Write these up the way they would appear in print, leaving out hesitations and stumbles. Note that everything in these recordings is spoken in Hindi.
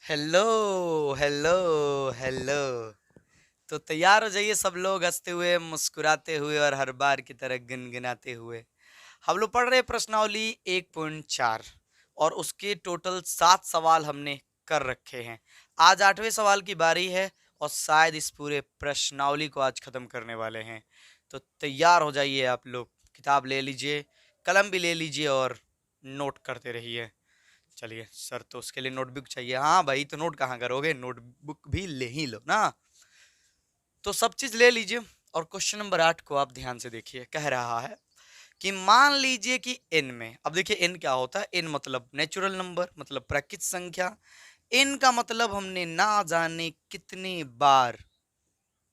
Hello hello hello. तो तैयार हो जाइए सब लोग, हंसते हुए मुस्कुराते हुए और हर बार की तरह गुनगुनाते हुए। हम लोग पढ़ रहे हैं प्रश्नावली 1.4 और उसके टोटल 7 सवाल हमने कर रखे हैं। आज 8वें सवाल की बारी है और शायद इस पूरे प्रश्नावली को आज खत्म करने वाले हैं। तो तैयार हो जाइए आप लोग, किताब ले लीजिए, कलम भी ले लीजिए और नोट करते रहिए। चलिए सर, तो उसके लिए नोटबुक चाहिए। हाँ भाई, तो नोट कहाँ करोगे, नोटबुक भी ले ही लो ना। तो सब चीज ले लीजिए और क्वेश्चन नंबर 8 को आप ध्यान से देखिए। कह रहा है कि मान लीजिए कि n में, अब देखिए n क्या होता है। n मतलब नेचुरल नंबर, मतलब प्राकृत संख्या। n का मतलब हमने ना जाने कितने बार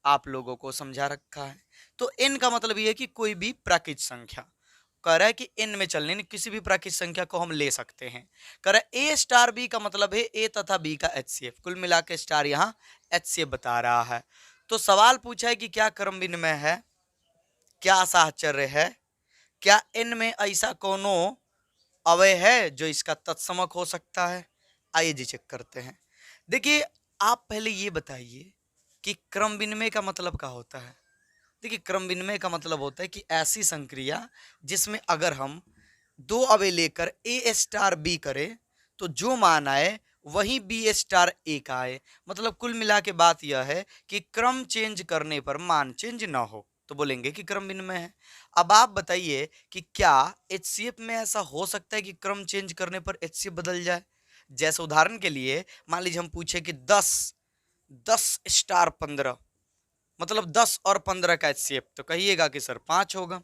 आप लोगों को समझा रखा है। तो n का मतलब ये है कि कोई भी प्राकृत संख्या। कह रहा है कि n में चलने नहीं, किसी भी प्राकृत संख्या को हम ले सकते हैं। कह रहा है a स्टार b का मतलब है a तथा b का HCF, कुल मिला के स्टार यहाँ HCF बता रहा है। तो सवाल पूछा है कि क्या क्रम विनिमय है, क्या साहचर्य है, क्या n में ऐसा कोनो अवयव है जो इसका तत्समक हो सकता है। आइए जी चेक करते हैं। देखिए, आप पहले ये बताइए कि क्रम विनिमय का मतलब क्या होता है। देखिए, क्रम विनिमय का मतलब होता है कि ऐसी संक्रिया जिसमें अगर हम दो अवयव लेकर ए स्टार बी करें तो जो मान आए वही बी स्टार ए का आए। मतलब कुल मिला के बात यह है कि क्रम चेंज करने पर मान चेंज ना हो, तो बोलेंगे कि क्रम विनिमय है। अब आप बताइए कि क्या HCF में ऐसा हो सकता है कि क्रम चेंज करने पर HCF बदल जाए। जैसे उदाहरण के लिए मान लीजिए हम पूछे कि 10 10 स्टार 15, मतलब 10 और 15 का HCF, तो कहिएगा कि सर 5 होगा।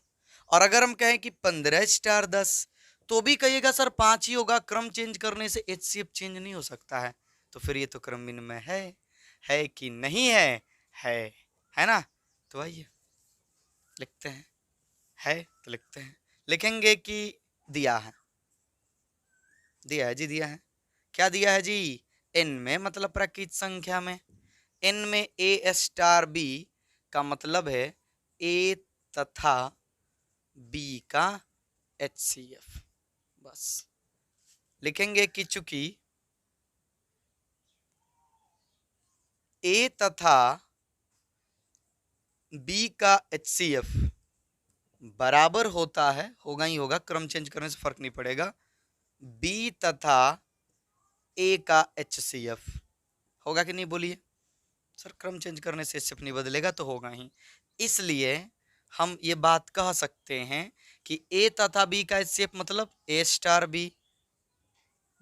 और अगर हम कहें कि 15 स्टार 10, तो भी कहिएगा सर 5 ही होगा। क्रम चेंज करने से HCF चेंज नहीं हो सकता है। तो फिर ये तो क्रम विनिमय है कि नहीं है। है है ना। तो आइए लिखते हैं। है तो लिखते हैं, लिखेंगे कि दिया है। दिया है जी, दिया है। क्या दिया है जी, n में मतलब प्राकृत संख्या में। n में a स्टार b का मतलब है a तथा b का HCF। बस लिखेंगे कि चूंकि a तथा b का HCF बराबर होता है, होगा ही होगा, क्रम चेंज करने से फर्क नहीं पड़ेगा, b तथा a का HCF होगा कि नहीं बोलिए। सर क्रम चेंज करने से HCF नहीं बदलेगा, तो होगा ही। इसलिए हम ये बात कह सकते हैं कि a तथा b का HCF मतलब a स्टार b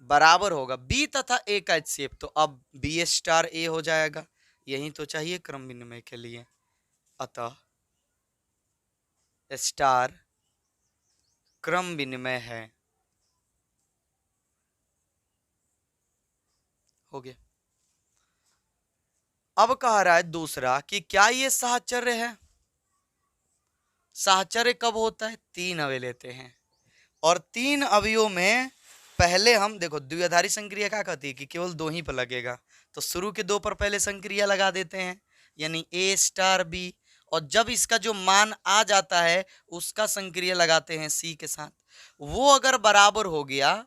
बराबर होगा b तथा a का HCF, तो अब b स्टार a हो जाएगा। यही तो चाहिए क्रम विनिमय के लिए। अतः स्टार क्रम विनिमय है। हो गया। अब कह रहा है दूसरा कि क्या ये साहचर्य है। साहचर्य कब होता है, 3 अवयव लेते हैं और 3 अवयवों में पहले हम देखो द्विआधारी संक्रिया क्या कहती है कि केवल 2 ही पर लगेगा। तो शुरू के 2 पर पहले संक्रिया लगा देते हैं, यानी a स्टार b, और जब इसका जो मान आ जाता है उसका संक्रिया लगाते हैं c के साथ। वो अगर बराबर हो गया,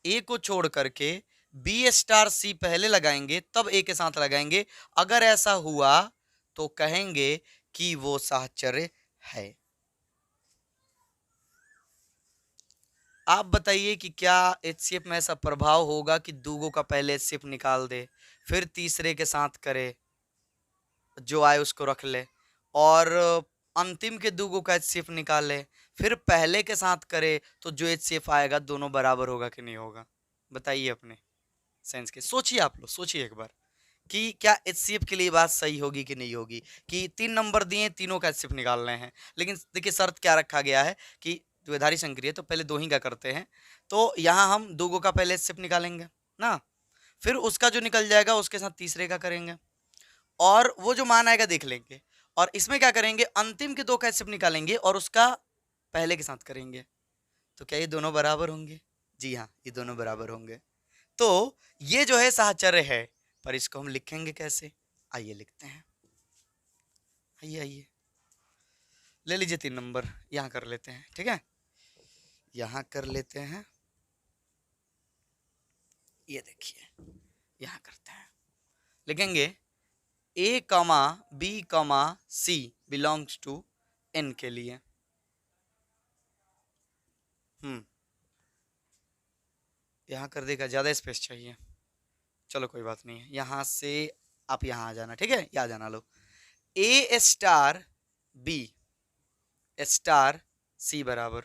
a को छोड़ करके b स्टार c पहले लगाएंगे तब a के साथ लगाएंगे। अगर ऐसा हुआ तो कहेंगे कि वो साहचर्य है। आप बताइए कि क्या HCF में ऐसा प्रभाव होगा कि दूगों का पहले HCF निकाल दे, फिर तीसरे के साथ करे, जो आए उसको रख ले, और अंतिम के दूगों का HCF निकाले, फिर पहले के साथ करे, तो जो HCF आएगा दोनों बराबर होगा कि नहीं होगा। बताइए अपने सेंस के, सोचिए आप लोग, सोचिए एक बार कि क्या HCF के लिए बात सही होगी कि नहीं होगी। कि 3 नंबर दिए, तीनों का HCF निकालने हैं, लेकिन देखिए शर्त क्या रखा गया है कि द्विआधारी संक्रिया तो पहले 2 ही का करते हैं। तो यहाँ हम दूगों का पहले HCF निकालेंगे ना, फिर उसका जो निकल जाएगा उसके साथ तीसरे का करेंगे, और वो जो मान आएगा देख लेंगे, और इसमें क्या करेंगे, अंतिम के 2 का HCF निकालेंगे और उसका पहले के साथ करेंगे। तो क्या ये दोनों बराबर होंगे। जी हाँ, ये दोनों बराबर होंगे। तो ये जो है साहचर्य है, पर इसको हम लिखेंगे कैसे। आइए लिखते हैं। आइए आइए, ले लीजिए 3 नंबर, यहाँ कर लेते हैं, ठीक है, यहाँ कर लेते हैं। ये देखिए, यहाँ करते हैं। लिखेंगे ए कमा बी कमा सी बिलोंग्स टू एन के लिए। यहाँ कर देगा, ज़्यादा स्पेस चाहिए, चलो कोई बात नहीं है, यहाँ से आप यहाँ आ जाना, ठीक है, यहाँ जाना लो। ए स्टार बी स्टार सी बराबर,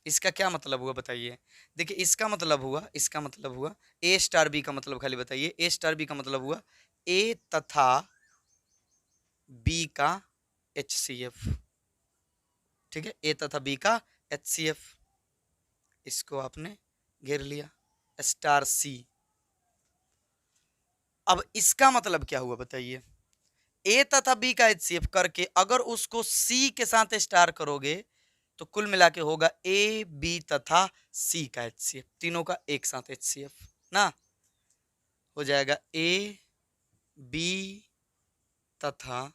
इसका क्या मतलब हुआ बताइए। देखिए इसका मतलब हुआ, इसका मतलब हुआ ए स्टार बी का मतलब खाली बताइए। ए स्टार बी का मतलब हुआ ए तथा बी का HCF, ठीक है, ए तथा बी का HCF, इसको आपने घेर लिया स्टार सी। अब इसका मतलब क्या हुआ बताइए। ए तथा बी का HCF करके अगर उसको सी के साथ स्टार करोगे तो कुल मिला के होगा ए बी तथा सी का HCF, तीनों का एक साथ HCF ना, हो जाएगा ए बी तथा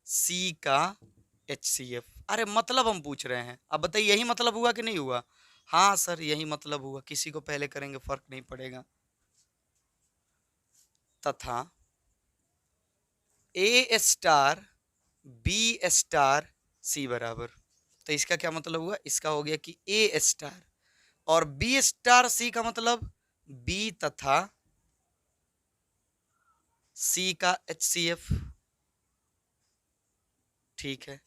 सी का HCF। अरे मतलब हम पूछ रहे हैं, अब बताइए यही मतलब हुआ कि नहीं हुआ। हाँ सर यही मतलब हुआ, किसी को पहले करेंगे फर्क नहीं पड़ेगा। तथा ए स्टार बी स्टार सी बराबर, तो इसका क्या मतलब हुआ, इसका हो गया कि ए स्टार और बी स्टार सी का मतलब बी तथा सी का HCF, ठीक है।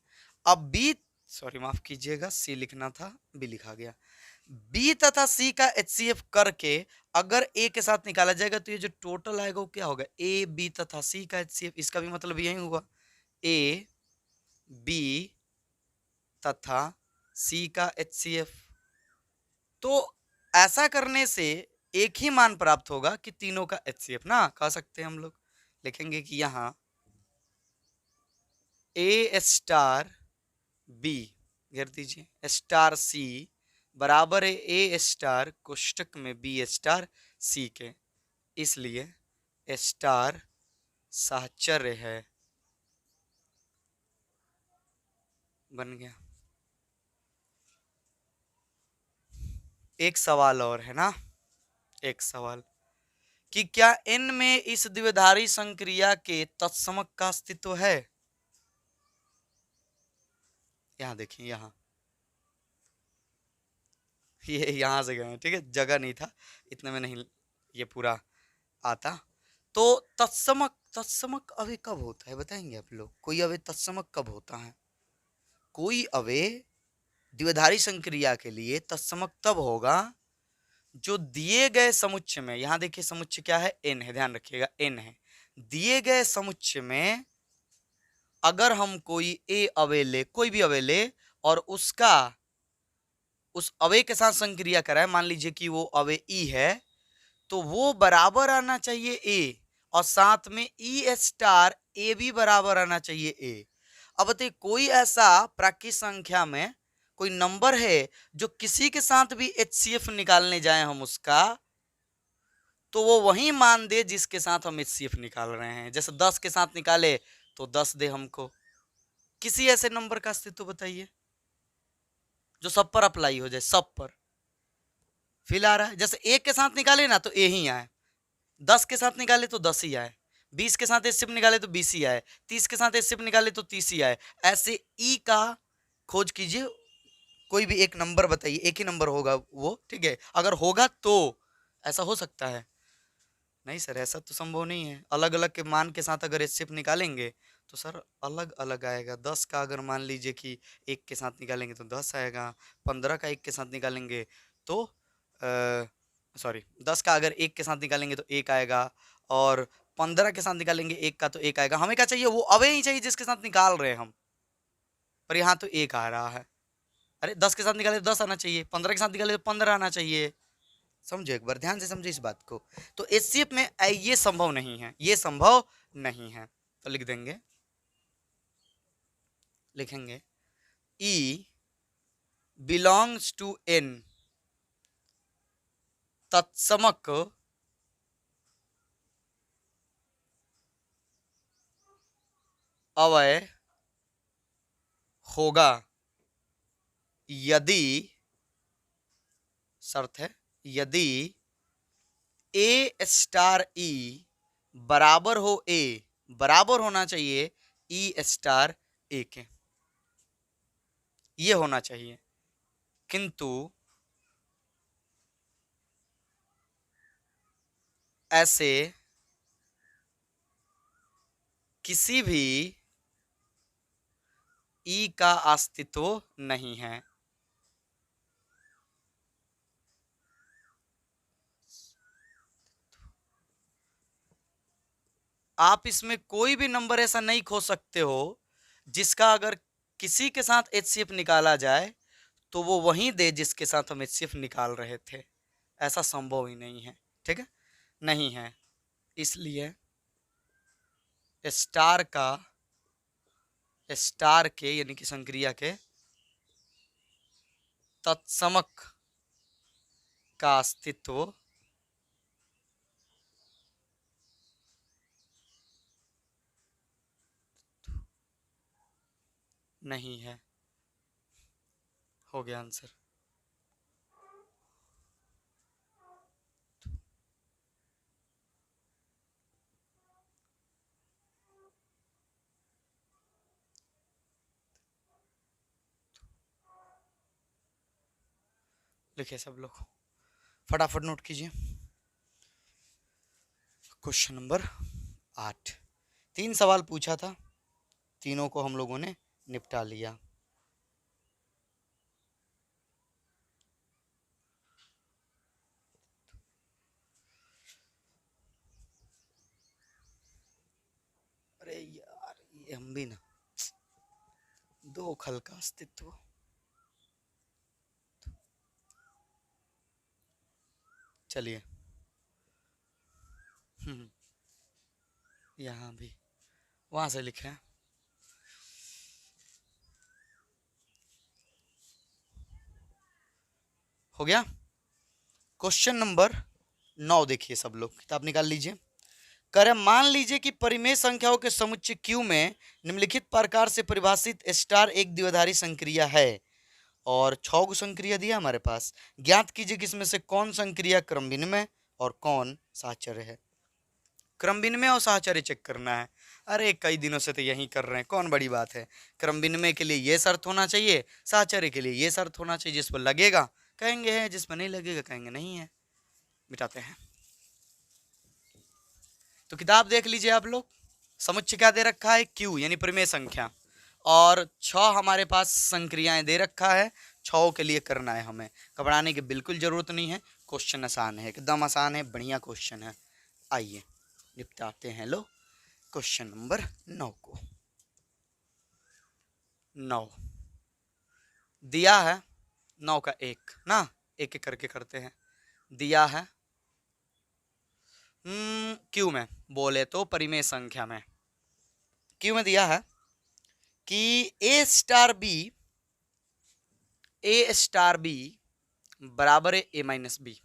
अब बी, सॉरी माफ कीजिएगा, सी लिखना था, बी लिखा गया। बी तथा सी का HCF करके अगर ए के साथ निकाला जाएगा तो ये जो टोटल आएगा वो क्या होगा, ए बी तथा सी का HCF, इसका भी मतलब यही हुआ ए बी तथा सी का HCF। तो ऐसा करने से एक ही मान प्राप्त होगा कि तीनों का HCF ना कह सकते हैं हम लोग। लिखेंगे कि यहां ए स्टार बी घेर दीजिए स्टार सी बराबर है ए स्टार कोष्टक में बी स्टार सी के, इसलिए स्टार साहचर्य है, बन गया। एक सवाल और है ना, एक सवाल कि क्या n में इस द्विधारी संक्रिया के तत्समक का अस्तित्व है। यहां देखिए, यहां ये यहां से गए, ठीक है, जगह नहीं था इतने में, नहीं ये पूरा आता। तो तत्समक, तत्समक अवय कब होता है बताएंगे आप लोग, कोई अवय तत्समक कब होता है। कोई अवय द्विधारी संक्रिया के लिए तत्समक तब होगा जो दिए गए समुच्चय में, यहां देखिए समुच्चय क्या है, n है, ध्यान रखिएगा n है, दिए गए समुच्चय में अगर हम कोई ए अवय ले, कोई भी अवय ले और उसका उस अवय के साथ संक्रिया कराए, मान लीजिए कि वो अवय ई है, तो वो बराबर आना चाहिए ए और साथ में ई स्टार ए भी बराबर आना चाहिए ए। अब बताइए कोई ऐसा प्राकृत संख्या में कोई नंबर है जो किसी के साथ भी HCF निकालने जाए हम उसका, तो वो वही मान दे जिसके साथ हम HCF निकाल रहे हैं। जैसे 10 के साथ निकाले तो 10 दे हमको। किसी ऐसे नंबर का अस्तित्व बताइए जो सब पर अप्लाई हो जाए, सब पर फिल आ रहा है। जैसे 1 के साथ निकाले ना तो ए ही आए, 10 के साथ निकाले तो 10 ही आए, 20 के साथ HCF निकाले तो 20 ही आए, 30 के साथ HCF निकाले तो 30 ही आए। ऐसे ई का खोज कीजिए, कोई भी एक नंबर बताइए, एक ही नंबर होगा वो, ठीक है, अगर होगा तो ऐसा हो सकता है। नहीं सर ऐसा तो संभव नहीं है, अलग अलग के मान के साथ अगर HCF निकालेंगे तो सर अलग अलग आएगा। 10 का अगर मान लीजिए कि एक के साथ निकालेंगे तो 10 आएगा, 15 का एक के साथ निकालेंगे तो सॉरी 10 का अगर एक के साथ निकालेंगे तो एक आएगा, और 15 के साथ निकालेंगे एक का तो एक आएगा। हमें क्या चाहिए, वो अवे ही चाहिए जिसके साथ निकाल रहे हैं हम, पर यहाँ तो एक आ रहा है। अरे 10 के साथ निकाले तो 10 आना चाहिए, 15 के साथ निकाले तो 15 आना चाहिए। समझो, एक बार ध्यान से समझो इस बात को। तो HCF में ये संभव नहीं है, ये संभव नहीं है। तो लिख देंगे, लिखेंगे E belongs to N तत्समक अवय होगा यदि, शर्त है, यदि A स्टार E बराबर हो ए, बराबर होना चाहिए ई स्टार ए के, ये होना चाहिए। किंतु ऐसे किसी भी ई का अस्तित्व नहीं है। आप इसमें कोई भी नंबर ऐसा नहीं खो सकते हो जिसका अगर किसी के साथ एचसीएफ निकाला जाए तो वो वही दे जिसके साथ हम एचसीएफ निकाल रहे थे। ऐसा संभव ही नहीं है, ठीक है, नहीं है। इसलिए स्टार का, स्टार के यानी कि संक्रिया के तत्समक का अस्तित्व नहीं है। हो गया आंसर। लिखिए सब लोग, फटाफट नोट कीजिए। क्वेश्चन नंबर 8, 3 सवाल पूछा था, तीनों को हम लोगों ने निपटा लिया। अरे यार ये हम भी ना, दो खल का अस्तित्व, चलिए यहाँ भी वहां से लिखे हैं। हो गया। क्वेश्चन नंबर 9 देखिए सब लोग, किताब निकाल लीजिए। करें, मान लीजिए कि परिमेय संख्याओं के समुच्चय Q में निम्नलिखित प्रकार से परिभाषित स्टार एक द्विआधारी संक्रिया है और 6 गो संक्रिया दिया हमारे पास। ज्ञात कीजिए कि इसमें से कौन संक्रिया क्रम विनिमय और कौन साहचर्य है। क्रम विनिमय और साहचर्य चेक करना है। अरे कई दिनों से तो यही कर रहे हैं, कौन बड़ी बात है। क्रम विनिमय के लिए ये शर्त होना चाहिए, साहचर्य के लिए ये शर्त होना चाहिए। जिस पर लगेगा कहेंगे है, जिस पर नहीं लगेगा कहेंगे नहीं है। मिटाते हैं। तो किताब देख लीजिए आप लोग, समुच्चय क्या दे रखा है, Q यानी परिमेय संख्या, और 6 हमारे पास संक्रियाएं दे रखा है। 6 के लिए करना है हमें, घबराने की बिल्कुल जरूरत नहीं है। क्वेश्चन आसान है, एकदम आसान है, बढ़िया क्वेश्चन है। आइए निपटाते हैं लो क्वेश्चन नंबर 9 को। 9 दिया है, 9 का 1 ना, एक एक करके करते हैं। दिया है क्यू में, बोले तो परिमेय संख्या में क्यू में दिया है कि ए स्टार बी बराबर है ए माइनस बी।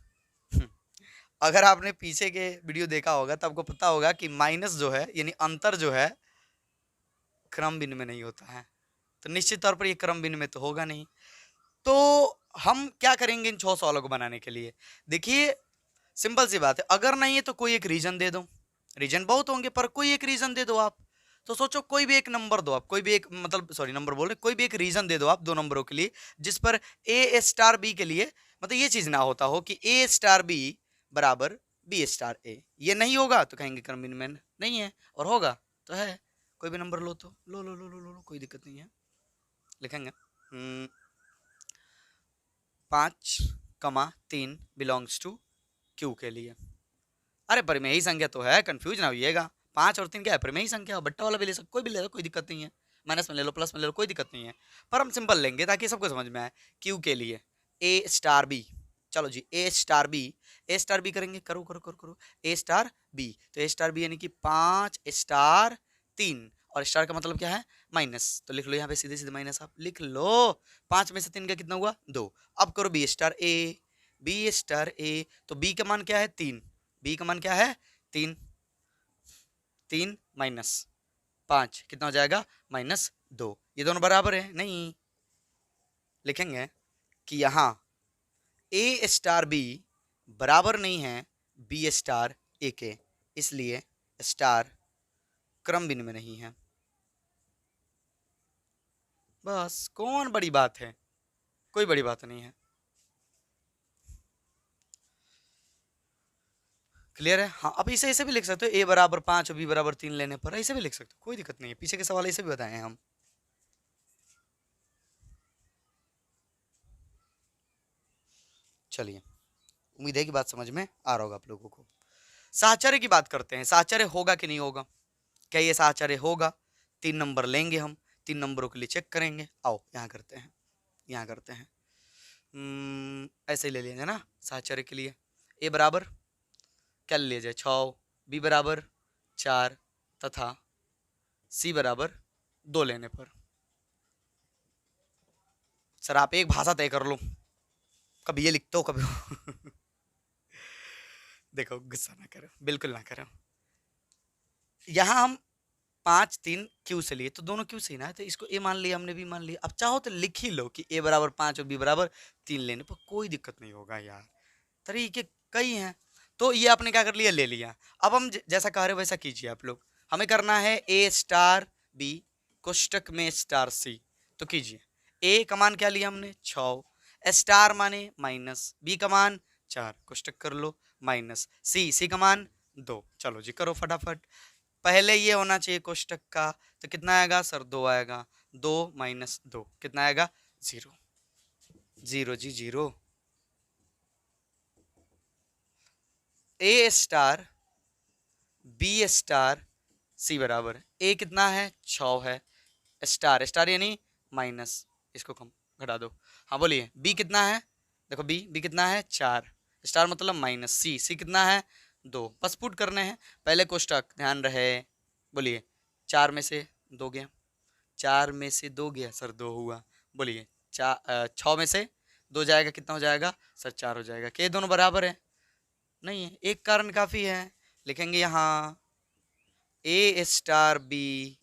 अगर आपने पीछे के वीडियो देखा होगा तो आपको पता होगा कि माइनस जो है यानी अंतर जो है क्रम विनिमय नहीं होता है, तो निश्चित तौर पर ये क्रम विनिमय तो होगा नहीं। तो हम क्या करेंगे इन 6 सवालों को बनाने के लिए। देखिए सिंपल सी बात है, अगर नहीं है तो कोई एक रीजन दे दो। रीजन बहुत होंगे पर कोई एक रीजन दे दो आप। तो सोचो कोई भी एक नंबर दो आप, कोई भी एक, मतलब सॉरी नंबर बोल रहे, कोई भी एक रीजन दे दो आप 2 नंबरों के लिए जिस पर ए स्टार बी के लिए मतलब ये चीज ना होता हो कि ए स्टार बी बराबर बी स्टार ए। ये नहीं होगा तो कहेंगे क्रम विनिमय नहीं है, और होगा तो है। कोई भी नंबर लो तो लो लो लो लो लो, लो कोई दिक्कत नहीं है। लिखेंगे 5,3 बिलोंग्स टू क्यू के लिए। अरे परिमेयी संख्या तो है, कंफ्यूज ना होइएगा। 5 और 3 क्या है, परिमेयी संख्या, बट्टा वाला भी ले सकते, कोई भी ले लो, कोई दिक्कत नहीं है। माइनस में ले लो, प्लस में ले लो, कोई दिक्कत नहीं है। पर हम सिंपल लेंगे ताकि सबको समझ में आए। क्यू के लिए ए स्टार बी, चलो जी ए स्टार बी, ए स्टार बी करेंगे, करो करो करो करो, ए स्टार बी। तो ए स्टार बी यानी कि 5 स्टार 3, और स्टार का मतलब क्या है, माइनस। तो लिख लो यहाँ पे सीधे सीधे माइनस आप लिख लो। 5 में से 3 का कितना हुआ, 2। अब करो B star a, B star ए, तो बी का मान क्या है 3, बी का मान क्या है 3, 3 माइनस 5 कितना हो जाएगा, -2। ये दोनों बराबर है नहीं। लिखेंगे कि यहाँ ए स्टार बी बराबर नहीं है बी स्टार ए के, इसलिए स्टार क्रम भिन्न में नहीं है। बस कौन बड़ी बात है, कोई बड़ी बात नहीं है। क्लियर है? हाँ, अब इसे ऐसे भी लिख सकते हो, a बराबर 5 और b बराबर 3 लेने पर ऐसे भी लिख सकते हो, कोई दिक्कत नहीं है। पीछे के सवाल ऐसे भी बताए हैं हम। चलिए, उम्मीद है कि बात समझ में आ रहा होगा आप लोगों को। साहचर्य की बात करते हैं, साहचर्य होगा कि नहीं होगा। क्या ये साहचर्य होगा? 3 नंबर लेंगे हम, 3 नंबरों के लिए चेक करेंगे। आओ यहाँ करते हैं, यहाँ करते हैं। ऐसे ही ले लेंगे ना साहचर्य के लिए। a बराबर क्या ले लिया जाए, 6, b बराबर 4 तथा c बराबर 2 लेने पर। सर आप एक भाषा तय कर लो, कभी ये लिखते हो कभी देखो गुस्सा ना करो, बिल्कुल ना करो। यहाँ हम 5 3 क्यू से लिए तो दोनों क्यू से ही ना है, तो इसको ए मान लिया हमने, बी मान लिया। अब चाहो तो लिख ही लो कि ए बराबर 5 और बी बराबर 3 लेने पर कोई दिक्कत नहीं होगा यार, तरीके कई हैं। तो ये आपने क्या कर लिया, ले लिया। अब हम जैसा कह रहे हो वैसा कीजिए आप लोग। हमें करना है ए स्टार बी कोष्टक में स्टार सी, तो कीजिए। ए का मान क्या लिया हमने, 6, स्टार माने माइनस, बी का मान 4 कोष्टक कर लो, माइनस सी का मान 2। चलो जी करो फटाफट। पहले ये होना चाहिए कोष्टक का, तो कितना आएगा सर, 2 आएगा। 2 माइनस 2 कितना आएगा, 0। 0 जी 0। ए स्टार बी स्टार सी बराबर, ए कितना है, 6 है, स्टार स्टार यानी माइनस, इसको कम घटा दो। हाँ बोलिए, बी कितना है, देखो बी कितना है, 4, स्टार मतलब माइनस, सी कितना है, 2। बस पुट करने हैं। पहले कोष्टक ध्यान रहे, बोलिए 4 में से 2 गया, 4 में से 2 गया सर, 2 हुआ। बोलिए 6 में से 2 जाएगा, कितना हो जाएगा सर, 4 हो जाएगा। क्या दोनों बराबर है, नहीं है, एक कारण काफी है। लिखेंगे यहाँ ए स्टार बी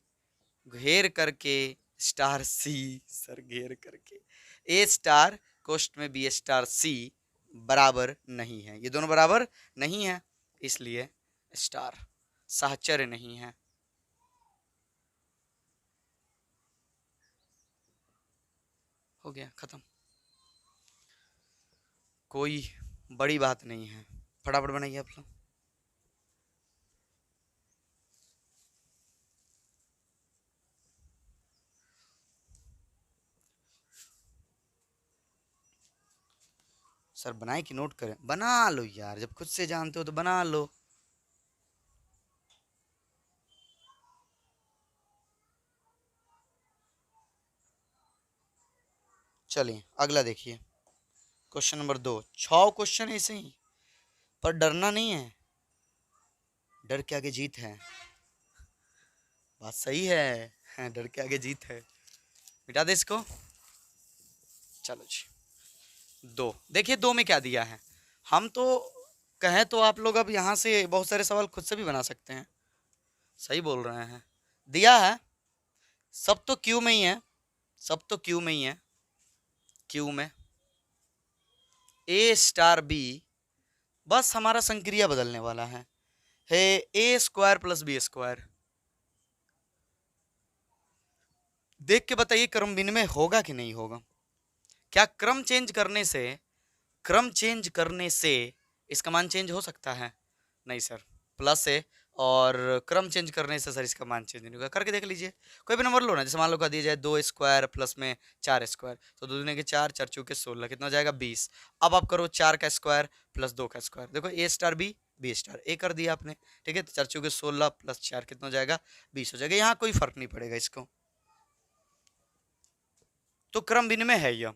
घेर करके स्टार सी, सर घेर करके ए स्टार कोष्ट में बी स्टार सी बराबर नहीं है, ये दोनों बराबर नहीं है, इसलिए स्टार साहचर्य नहीं है। हो गया खत्म, कोई बड़ी बात नहीं है। फटाफट बनाइए आप लोग। सर बनाए कि नोट करें, बना लो यार, जब खुद से जानते हो तो बना लो। चलिए अगला देखिए, क्वेश्चन नंबर 2। 6 क्वेश्चन ऐसे ही, पर डरना नहीं है, डर के आगे जीत है। बात सही है, डर के आगे जीत है। मिटा दे इसको। चलो जी 2 देखिए, 2 में क्या दिया है। हम तो कहें तो आप लोग अब यहाँ से बहुत सारे सवाल खुद से भी बना सकते हैं, सही बोल रहे हैं। दिया है, सब तो क्यू में ही है, सब तो क्यू में ही है। क्यू में ए स्टार बी, बस हमारा संक्रिया बदलने वाला है ए स्क्वायर प्लस बी स्क्वायर। देख के बताइए क्रम विनिमय होगा कि नहीं होगा। क्या क्रम चेंज करने से इसका मान चेंज हो सकता है, नहीं सर, प्लस है, और क्रम चेंज करने से सर इसका मान चेंज नहीं होगा। करके देख लीजिए, कोई भी नंबर लो ना, जैसे मान लो का दिया जाए 2 स्क्वायर प्लस में 4 स्क्वायर, तो 2 दूनी के 4, 4 चौके 16, कितना हो जाएगा 20। अब आप करो 4 का स्क्वायर प्लस 2 का स्क्वायर, देखो ए स्टार बी स्टार, ए कर दिया आपने, ठीक है। तो 4 चौके 16 प्लस 4 कितना हो जाएगा 20 हो जाएगा। यहाँ कोई फर्क नहीं पड़ेगा इसको, तो क्रम विनिमय है यह,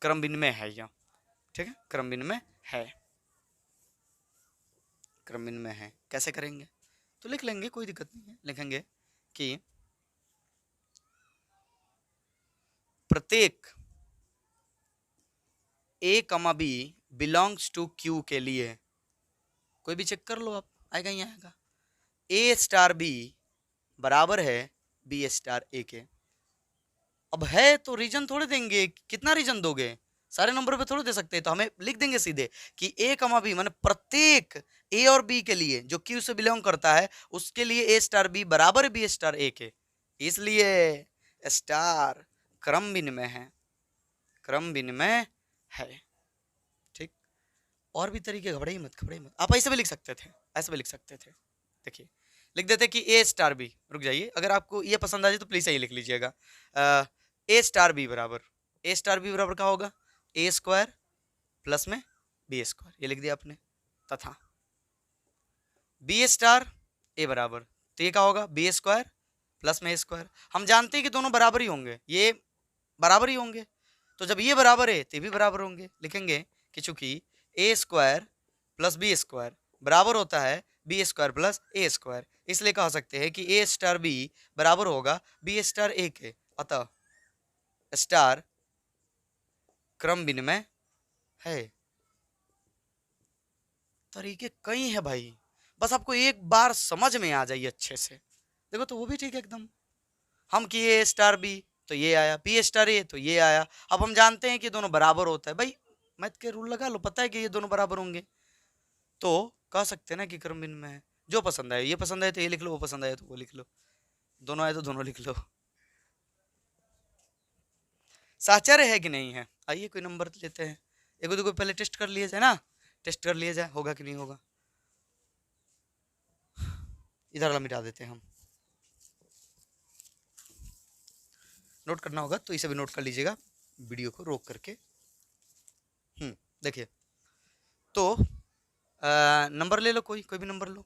क्रम विनिमय है यह, ठीक है, क्रम विनिमय है, क्रम विनिमय है। कैसे करेंगे तो लिख लेंगे, कोई दिक्कत नहीं है। लिखेंगे कि प्रत्येक ए कमा बी बिलोंग्स टू क्यू के लिए, कोई भी चेक कर लो आप, आएगा ही आएगा। ए स्टार बी बराबर है बी स्टार ए के। अब है तो रीजन थोड़े देंगे, कितना रीजन दोगे, सारे नंबर पे थोड़ा दे सकते हैं, तो हमें लिख देंगे सीधे कि ए कमा बी, माने प्रत्येक ए और बी के लिए जो क्यू से बिलोंग करता है उसके लिए ए स्टार बी बराबर बी स्टार ए के, इसलिए स्टार क्रम विनिमय है, क्रम विनिमय है। ठीक, और भी तरीके, घबराइए मत, घबराइए मत, आप ऐसे भी लिख सकते थे, ऐसे भी लिख सकते थे। देखिए लिख देते कि ए स्टार बी, रुक जाइए, अगर आपको ये पसंद आ जाए तो प्लीज यही लिख लीजिएगा, ए स्टार बी बराबर, ए स्टार बी बराबर क्या होगा, ए स्क्वायर प्लस में बी स्क्वायर, ये लिख दिया आपने, तथा बी स्टार ए बराबर, तो ये क्या होगा, बी स्क्वायर प्लस में ए स्क्वायर। हम जानते हैं कि दोनों बराबर ही होंगे, ये बराबर ही होंगे, तो जब ये बराबर है तो ये भी बराबर होंगे, लिखेंगे कि चूंकि ए स्क्वायर प्लस बी स्क्वायर बराबर होता है बी स्क्वायर प्लस ए स्क्वायर, इसलिए कह सकते हैं कि ए स्टार बी बराबर होगा बी स्टार ए के, अतः स्टार क्रम विनिमय है। तरीके कई है भाई, बस आपको एक बार समझ में आ जाइए अच्छे से, देखो तो वो भी ठीक है एकदम। हम किए स्टार बी तो ये आया, बी स्टार ए तो ये आया, अब हम जानते हैं कि दोनों बराबर होता है, भाई मैथ के रूल लगा लो, पता है कि ये दोनों बराबर होंगे, तो कह सकते हैं ना कि क्रम विनिमय है। जो पसंद आए, ये पसंद आए तो ये लिख लो, वो पसंद आए तो वो लिख लो, दोनों आए तो दोनों लिख लो। साहचर्य है कि नहीं है, आइए कोई नंबर लेते हैं, एक दो को पहले टेस्ट कर लिया जाए ना, टेस्ट कर लिया जाए होगा कि नहीं होगा। इधर वाला मिटा देते हैं हम, नोट करना होगा तो इसे भी नोट कर लीजिएगा वीडियो को रोक करके। देखिए तो नंबर ले लो, कोई कोई भी नंबर लो,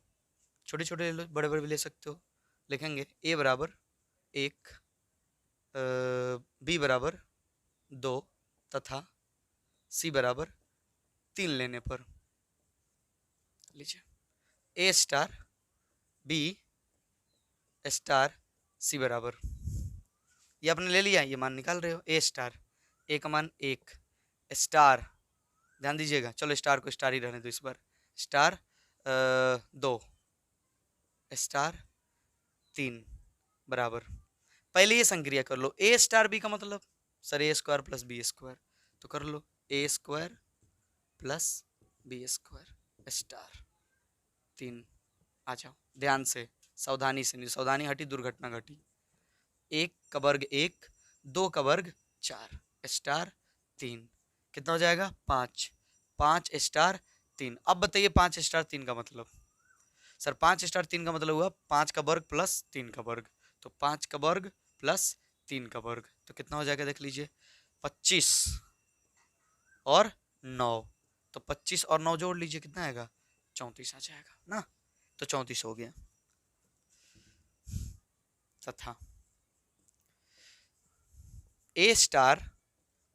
छोटे छोटे ले लो, बड़े बड़े भी ले सकते हो। लिखेंगे ए बराबर 1, बी बराबर 2 तथा सी बराबर 3 लेने पर लीजिए ए स्टार बी स्टार सी बराबर, ये आपने ले लिया, ये मान निकाल रहे हो, ए स्टार ए का मान 1, स्टार ध्यान दीजिएगा, चलो स्टार को स्टार ही रहने दो इस बार, स्टार 2 स्टार 3 बराबर, पहले ये संक्रिया कर लो, ए स्टार बी का मतलब sir a square plus b square, तो कर लो a square plus b square star 3, आ जाओ ध्यान से, सावधानी से, नहीं सावधानी हटी दुर्घटना घटी, 1 का वर्ग 1, 2 का वर्ग 4 स्टार 3, कितना हो जाएगा 5, 5 स्टार 3। अब बताइए 5 स्टार 3 का मतलब, सर 5 स्टार 3 का मतलब हुआ 5 का वर्ग प्लस 3 का वर्ग, तो 5 का वर्ग प्लस 3 का वर्ग, तो कितना हो जाएगा देख लीजिए 25 और 9, तो 25 और 9 जोड़ लीजिए कितना आएगा 34 आ जाएगा ना, तो 34 हो गया, तथा ए स्टार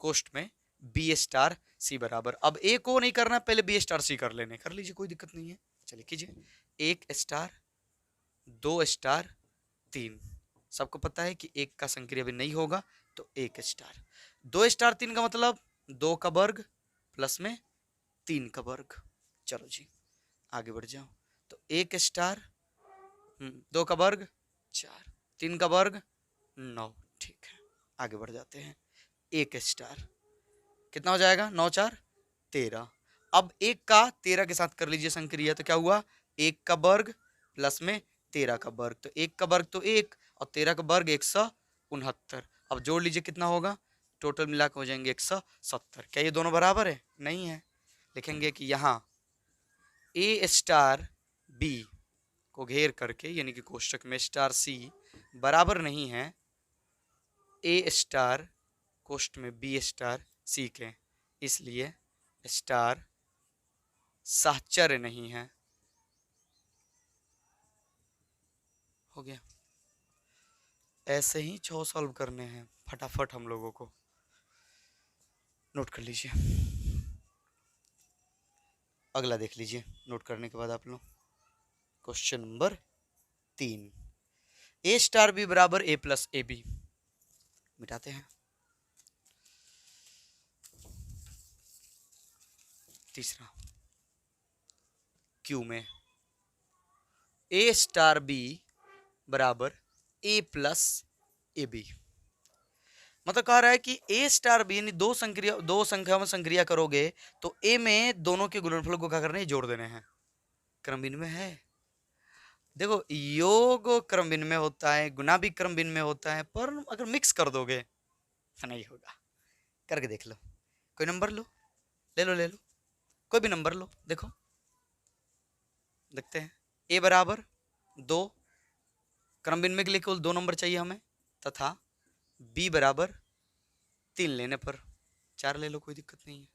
कोष्ट में बी स्टार सी बराबर, अब ए को नहीं करना, पहले बी स्टार सी कर लेने, कर लीजिए कोई दिक्कत नहीं है, चलिए कीजिए 1 स्टार 2 स्टार 3, सबको पता है कि एक का संक्रिया भी नहीं होगा, तो 1 स्टार 2 स्टार 3 का मतलब 2 का वर्ग प्लस में 3 का वर्ग, चलो जी आगे बढ़ जाओ, तो 1 स्टार 2 का वर्ग 4, 3 का वर्ग 9, ठीक है आगे बढ़ जाते हैं, 1 स्टार कितना हो जाएगा 9 4 13, अब 1 का 13 के साथ कर लीजिए संक्रिया, तो क्या हुआ 1 का वर्ग प्लस में 13 का वर्ग, तो 1 का वर्ग तो 1 और 13 का वर्ग 169, अब जोड़ लीजिए कितना होगा, टोटल मिला के हो जाएंगे 170, क्या ये दोनों बराबर है, नहीं है, लिखेंगे कि यहाँ ए स्टार बी को घेर करके यानी कि कोष्टक में स्टार सी बराबर नहीं है ए स्टार कोष्ट में बी स्टार सी के, इसलिए स्टार साहचर्य नहीं है, हो गया। ऐसे ही 6 सॉल्व करने हैं फटाफट हम लोगों को, नोट कर लीजिए, अगला देख लीजिए नोट करने के बाद आप लोग, क्वेश्चन नंबर 3, ए स्टार बी बराबर ए प्लस ए बी, मिटाते हैं, तीसरा क्यू में ए स्टार बी बराबर ए प्लस ए बी, मतलब कह रहा है कि ए स्टार बी यानी दो संख्या में संक्रिया करोगे तो ए में दोनों के गुणनफल को क्या करना है, जोड़ देने हैं। क्रम भिन्न में है। देखो योग क्रम भिन्न में होता है, गुना भी क्रम भिन्न में होता है, पर अगर मिक्स कर दोगे तो नहीं होगा। करके देख लो, कोई नंबर लो, ले लो कोई भी नंबर लो, देखो देखते हैं। ए बराबर 2, क्रम भिन्न में के लिए केवल 2 नंबर चाहिए हमें, तथा बी बराबर 3 लेने पर 4 ले लो, कोई दिक्कत नहीं है।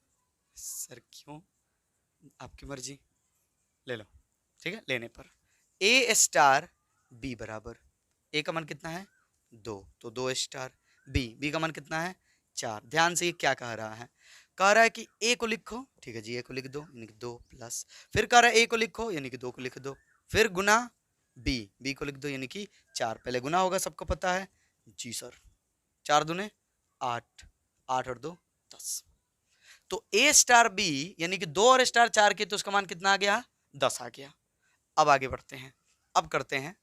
सर क्यों, आपकी मर्जी, ले लो, ठीक है। लेने पर ए स्टार बी बराबर, ए का मान कितना है 2, तो 2 स्टार बी का मान कितना है 4। ध्यान से ये क्या कह रहा है, कह रहा है कि ए को लिखो, ठीक है जी, ए को लिख दो यानी कि 2 प्लस, फिर कह रहा है ए को लिखो यानी कि 2 को लिख दो, फिर गुना बी को लिख दो यानी कि 4। पहले गुना होगा, सबको पता है जी सर, 4 दूने 8, 8 और 2 10। तो ए स्टार बी यानी कि 2 और स्टार 4 के, तो उसका मान कितना आ गया 10 आ गया। अब आगे बढ़ते हैं, अब करते हैं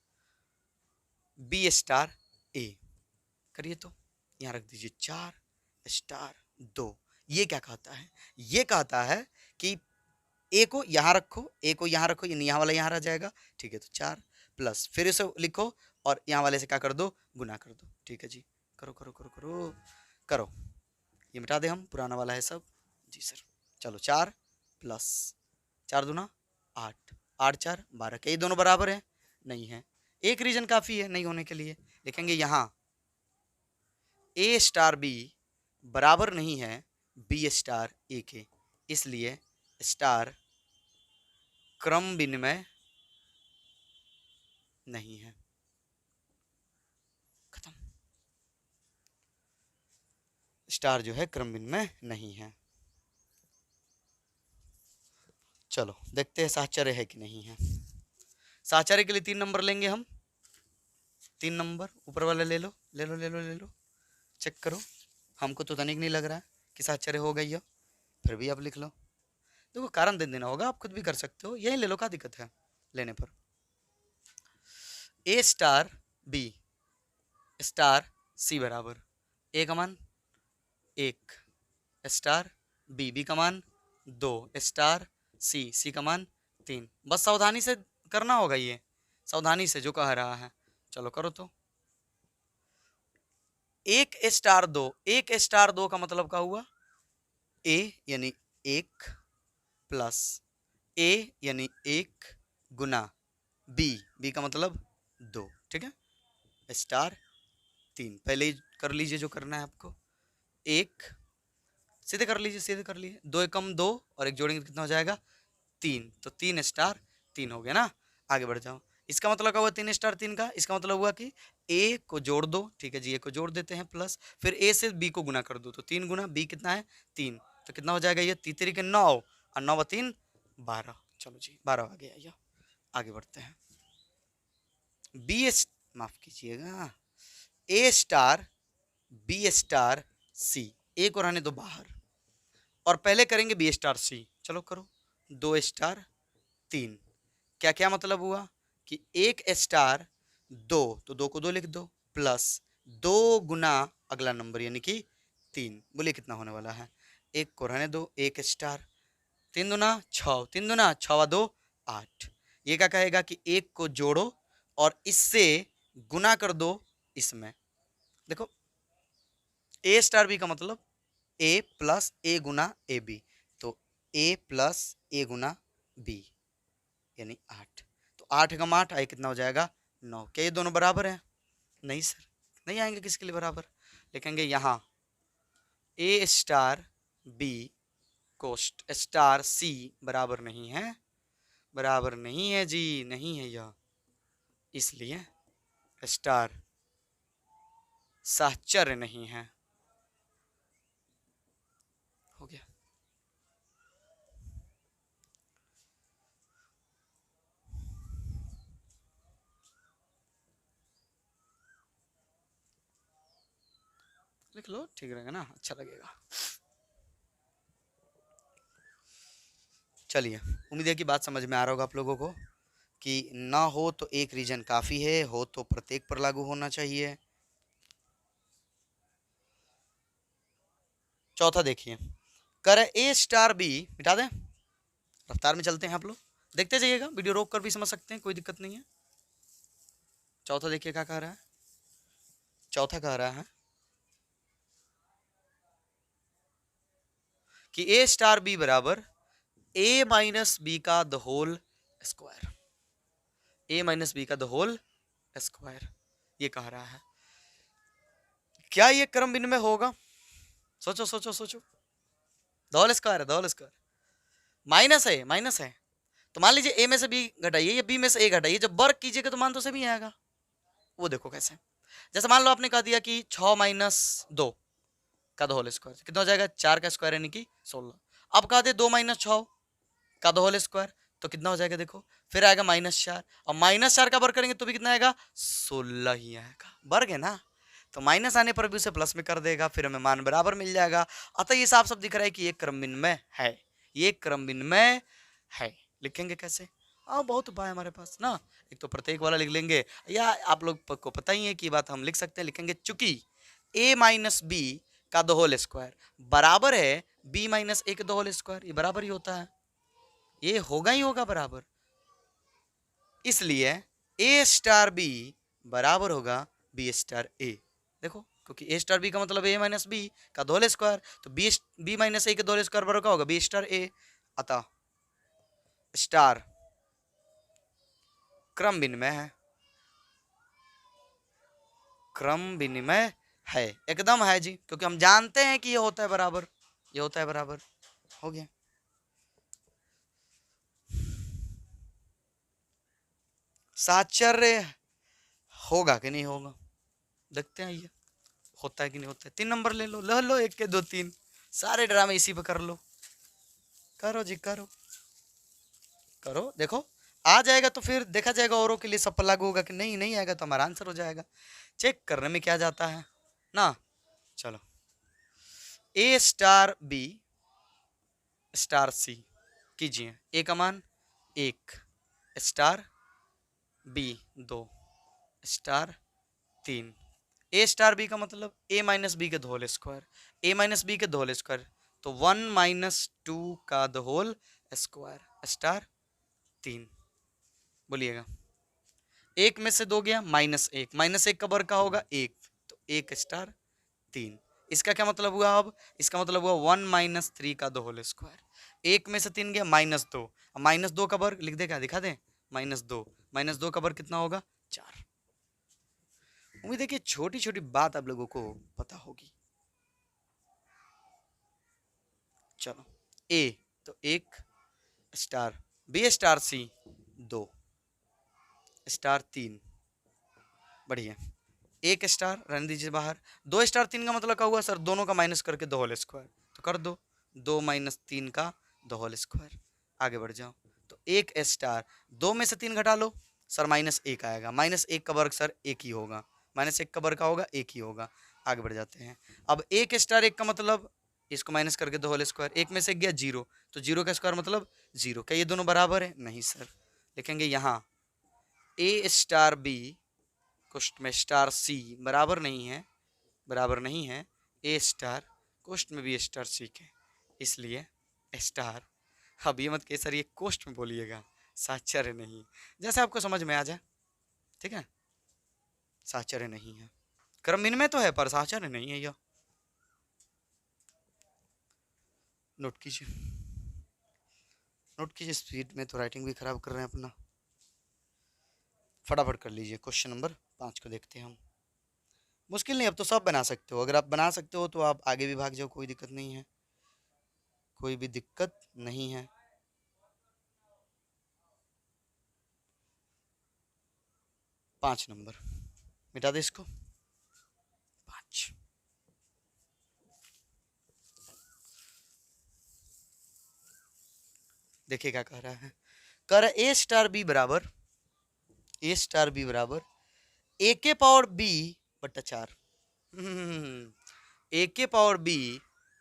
बी स्टार ए, करिए तो यहां रख दीजिए 4 स्टार 2। ये क्या कहता है, ये कहता है कि ए को यहां रखो, ए को यहां रखो, यानी यहां वाला यहां रह जाएगा, ठीक है। तो 4 प्लस, फिर इसे लिखो और यहां वाले से क्या कर दो, गुना कर दो, ठीक है जी। करो करो करो करो करो, ये मिटा दे हम, पुराना वाला है सब जी सर। चलो 4 प्लस 4 दूना 8, 8 4 12, क्या ये दोनों बराबर है, नहीं है। एक रीजन काफी है नहीं होने के लिए, लिखेंगे यहां ए स्टार बी बराबर नहीं है बी स्टार ए के, इसलिए स्टार क्रम विनिमय नहीं है। खत्म, स्टार जो है क्रम विनिमय नहीं है। चलो देखते हैं साहचर्य है कि नहीं है। साहचर्य के लिए 3 नंबर लेंगे हम, 3 नंबर ऊपर वाले ले लो ले लो ले लो ले लो, चेक करो। हमको तो तनिक नहीं लग रहा है कि साहचर्य हो गई है, फिर भी आप लिख लो। देखो कारण दे देना होगा, आप खुद भी कर सकते हो, यही ले लो, क्या दिक्कत है लेने पर। ए स्टार बी स्टार सी बराबर, ए का मान 1 स्टार बी का मान 2 स्टार सी का मान 3। बस सावधानी से करना होगा, ये सावधानी से जो कह रहा है। चलो करो तो, 1 स्टार 2, 1 स्टार 2 का मतलब क्या हुआ, ए यानी 1 प्लस ए यानी 1 गुना बी का मतलब 2, ठीक है। स्टार 3 पहले ही कर लीजिए जो करना है आपको, 1 सीधे कर लीजिए, सीधे कर लीजिए, 2 एकम 2 और 1 जोड़ेंगे तो कितना हो जाएगा 3, तो 3 स्टार 3 हो गया ना। आगे बढ़ जाओ, इसका मतलब क्या हुआ 3 स्टार 3 का, इसका मतलब हुआ कि ए को जोड़ दो, ठीक है जी, ए को जोड़ देते हैं प्लस, फिर ए से बी को गुना कर दो, तो 3 गुना बी कितना है 3, तो कितना हो जाएगा ये 3 के 9 और 9 3 12। चलो जी 12 आ गया ये। आगे बढ़ते हैं, बी एस माफ कीजिएगा, ए स्टार बी स्टार सी, ए को रहने दो बाहर और पहले करेंगे बी स्टार सी। चलो करो, 2 स्टार 3, क्या क्या मतलब हुआ कि 1 स्टार 2, तो 2 को 2 लिख दो प्लस 2 गुना अगला नंबर यानी कि 3, बोलिए कितना होने वाला है, 1 को रहने दो 1 स्टार, 3 दूना 6, 3 दूना 6 2 8। ये क्या कहेगा कि 1 को जोड़ो और इससे गुना कर दो इसमें। देखो ए स्टार बी का मतलब ए plus A Guna A B, तो ए प्लस ए गुना बी यानी 8, तो 8 का 8 आए कितना हो जाएगा 9। क्या ये दोनों बराबर हैं, नहीं सर नहीं आएंगे, किसके लिए बराबर, लिखेंगे यहाँ ए स्टार बी कोष्ट स्टार सी बराबर नहीं है, बराबर नहीं है जी, नहीं है यह, इसलिए स्टार साहचर्य नहीं है। हो गया, लिख लो, ठीक रहेगा ना, अच्छा लगेगा। चलिए, उम्मीद है कि बात समझ में आ रहा होगा आप लोगों को कि ना हो तो एक रीजन काफ़ी है, हो तो प्रत्येक पर लागू होना चाहिए। चौथा देखिए, कर ए स्टार बी, मिटा दें, रफ्तार में चलते हैं आप लोग, देखते जाइएगा, वीडियो रोक कर भी समझ सकते हैं, कोई दिक्कत नहीं है। चौथा देखिए क्या कह रहा है, चौथा कह रहा है कि ए स्टार बी बराबर ए माइनस बी का the whole square, A minus B का द होल स्क्वायर, ये कह रहा है। क्या ये क्रम विनिमय होगा? सोचो सोचो सोचो, द होल स्क्वायर है, द होल स्क्वायर, माइनस है, माइनस है, तो मान लीजिए ए में से बी घटाइए या बी में से ए घटाइए, जब वर्क कीजिएगा तो मान तो सभी आएगा। वो देखो कैसे, जैसे मान लो आपने कह दिया कि 6 माइनस 2 का द होल स्क्वायर कितना हो जाएगा, 4 का स्क्वायर यानी कि 16। अब कहा दे 2 माइनस 6 का द होल स्क्वायर, तो कितना हो जाएगा देखो, फिर आएगा -4, और -4 का वर्ग करेंगे तो भी कितना आएगा, 16 ही आएगा, वर्ग है ना, तो माइनस आने पर भी उसे प्लस में कर देगा, फिर हमें मान बराबर मिल जाएगा। अतः ये साफ साफ दिख रहा है कि ये क्रम विनिमय है, ये क्रम विनिमय है। लिखेंगे कैसे? बहुत उपाय हमारे पास ना, एक तो प्रत्येक वाला लिख लेंगे, या आप लोग को पता ही है कि बात हम लिख सकते हैं, लिखेंगे चूंकि a माइनस बी का द होल स्क्वायर बराबर है b माइनस ए के द होल स्क्वायर, ये बराबर ही होता है, ये होगा ही होगा बराबर, इसलिए a स्टार b बराबर होगा b स्टार a। देखो, क्योंकि a स्टार b का मतलब a माइनस बी का होल स्क्वायर, तो b माइनस ए के होल स्क्वायर बराबर क्या होगा, b स्टार a। अतः स्टार क्रम विनिमय है, क्रम विनिमय है, एकदम है जी, क्योंकि हम जानते हैं कि ये होता है बराबर, ये होता है बराबर, हो गया। साहचर्य होगा कि नहीं होगा, देखते हैं ये होता है कि नहीं होता है। 3 नंबर ले लो 1 के 2 3, सारे ड्रामे इसी पे कर लो, करो जी करो, करो, देखो आ जाएगा तो फिर देखा जाएगा औरों के लिए सब पर लागू होगा कि नहीं, नहीं आएगा तो हमारा आंसर हो जाएगा, चेक करने में क्या जाता है ना। चलो, ए स्टार बी स्टार सी कीजिए, ए का मान 1 स्टार बी 2 स्टार 3, ए स्टार बी का मतलब ए माइनस बी के whole square, A minus B के होल स्क्वायर, तो 1 माइनस 2 का द होल स्क्वायर स्टार 3। बोलिएगा, एक में से 2 गया -1, -1 का वर्ग का होगा 1, तो 1 स्टार 3। इसका क्या मतलब हुआ, अब इसका मतलब हुआ 1 माइनस 3 का द होल स्क्वायर, एक में से 3 गया -2, -2 का वर्ग लिख दे, क्या दिखा दें, -2 का वर्ग कितना होगा, 4। उम्मीद है कि छोटी छोटी बात आप लोगों को पता होगी। चलो, ए तो 1 star, B star c 2 star 3, बढ़िया, 1 स्टार रहने दीजिए बाहर, 2 स्टार 3 का मतलब क्या हुआ सर, दोनों का माइनस करके द होल स्क्वायर, तो कर दो 2 माइनस 3 का द होल स्क्वायर, आगे बढ़ जाओ, तो 1 स्टार 2 में से 3 घटा लो सर, -1 आएगा, -1 का वर्ग सर 1 ही होगा, -1 का वर्ग का होगा 1 ही होगा, आगे बढ़ जाते हैं। अब 1 स्टार 1 का मतलब इसको माइनस करके द होल स्क्वायर, 1 में से गया 0, तो 0 का स्क्वायर मतलब 0, क्या ये दोनों बराबर है, नहीं सर, लिखेंगे यहाँ ए स्टार बी कोष्ट में स्टार सी बराबर नहीं है, बराबर नहीं है ए स्टार कोष्ट में भी स्टार सी के, इसलिए स्टार, अब ये मत के सर ये कोष्ट में बोलिएगा, साहचर्य नहीं, जैसे आपको समझ में आ जाए, ठीक है, साहचर्य नहीं है, क्रम विनिमय तो है पर साहचर्य नहीं है, यह नोट कीजिए, नोट कीजिए, स्पीड में तो राइटिंग भी खराब कर रहे हैं अपना, फटाफट कर लीजिए। क्वेश्चन नंबर 5 को देखते हैं हम, मुश्किल नहीं, अब तो सब बना सकते हो, अगर आप बना सकते हो तो आप आगे भी भाग जाओ, कोई दिक्कत नहीं है, कोई भी दिक्कत नहीं है। 5 नंबर, मिटा दे इसको, 5, देखिए क्या कह रहा है, कर ए स्टार बी बराबर, ए स्टार बी बराबर ए के पावर बी बट्टा 4, ए के पावर बी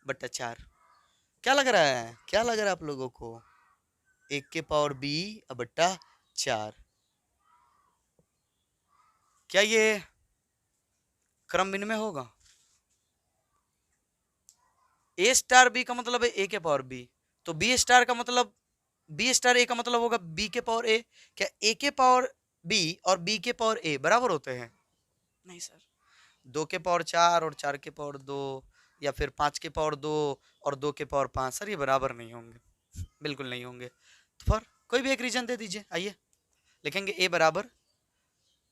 बट्टा 4, क्या लग रहा है, क्या लग रहा है आप लोगों को, एक के पावर बी बट्टा 4, क्या ये क्रम विनिमय होगा, ए स्टार बी का मतलब है ए के पावर बी, तो बी स्टार का मतलब बी स्टार ए का मतलब होगा बी के पावर ए। क्या ए के पावर बी और बी के पावर ए बराबर होते हैं? नहीं सर। 2 के पावर 4 और 4 के पावर 2, या फिर 5 के पावर 2 और 2 के पावर 5, सर ये बराबर नहीं होंगे, बिल्कुल नहीं होंगे। तो फिर कोई भी एक रीजन दे दीजिए। आइए लिखेंगे ए बराबर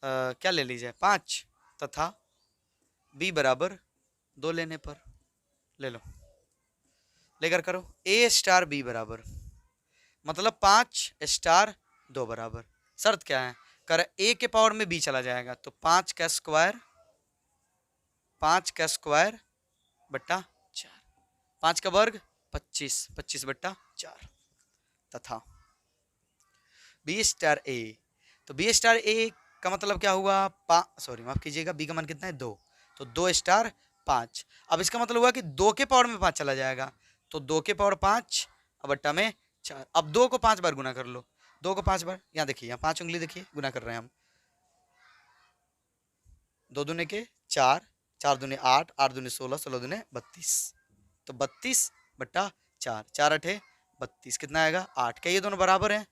क्या ले लीजिए 5, तथा बी बराबर 2 लेने पर, ले लो, लेकर करो ए स्टार बी बराबर, मतलब 5 स्टार 2 बराबर। शर्त क्या है? कर ए के पावर में बी चला जाएगा, तो 5 का स्क्वायर बट्टा 4, 5 का वर्ग 25, 25 बट्टा 4, तथा बी स्टार ए। तो बी स्टार ए का मतलब क्या हुआ? सॉरी माफ कीजिएगा, बी का मान कितना है 2, तो 2 स्टार 5। अब इसका मतलब हुआ कि 2 के पावर में 5 चला जाएगा, तो 2 के पावर 5 अब बट्टा में 4। अब 2 को 5 बार गुना कर लो, 2 को 5 बार, यहाँ देखिए, यहाँ 5 उंगली देखिए गुना कर रहे हैं हम। 2 दूने के 4, 4 दूने 8, 8 दूने 16, 16 दूने 32, तो 32 बट्टा 4, 4 8 32, कितना आएगा 8। क्या ये दोनों बराबर हैं?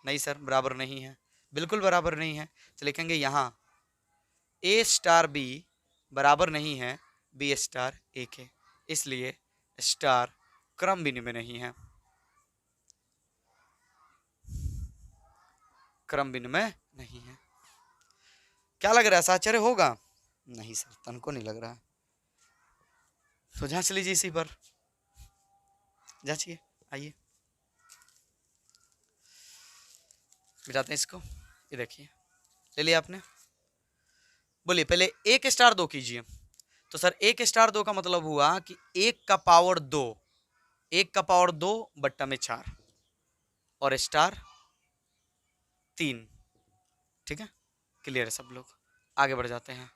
नहीं सर, बराबर नहीं है, बिल्कुल बराबर नहीं है। तो लिखेंगे यहाँ ए स्टार बी बराबर नहीं है बी स्टार ए के, इसलिए स्टार क्रम बिंदु में नहीं है, क्रम बिंदु में नहीं है। क्या लग रहा है, साहचर्य होगा? नहीं सर, तन को नहीं लग रहा है। तो जांच लीजिए इसी पर, जांचिए। आइए मिटाते हैं इसको, ये देखिए ले लिया आपने। बोलिए पहले 1 स्टार 2 कीजिए। तो सर 1 स्टार 2 का मतलब हुआ कि 1 का पावर 2, 1 का पावर 2 बट्टा में 4 और स्टार 3। ठीक है, क्लियर है सब लोग? आगे बढ़ जाते हैं।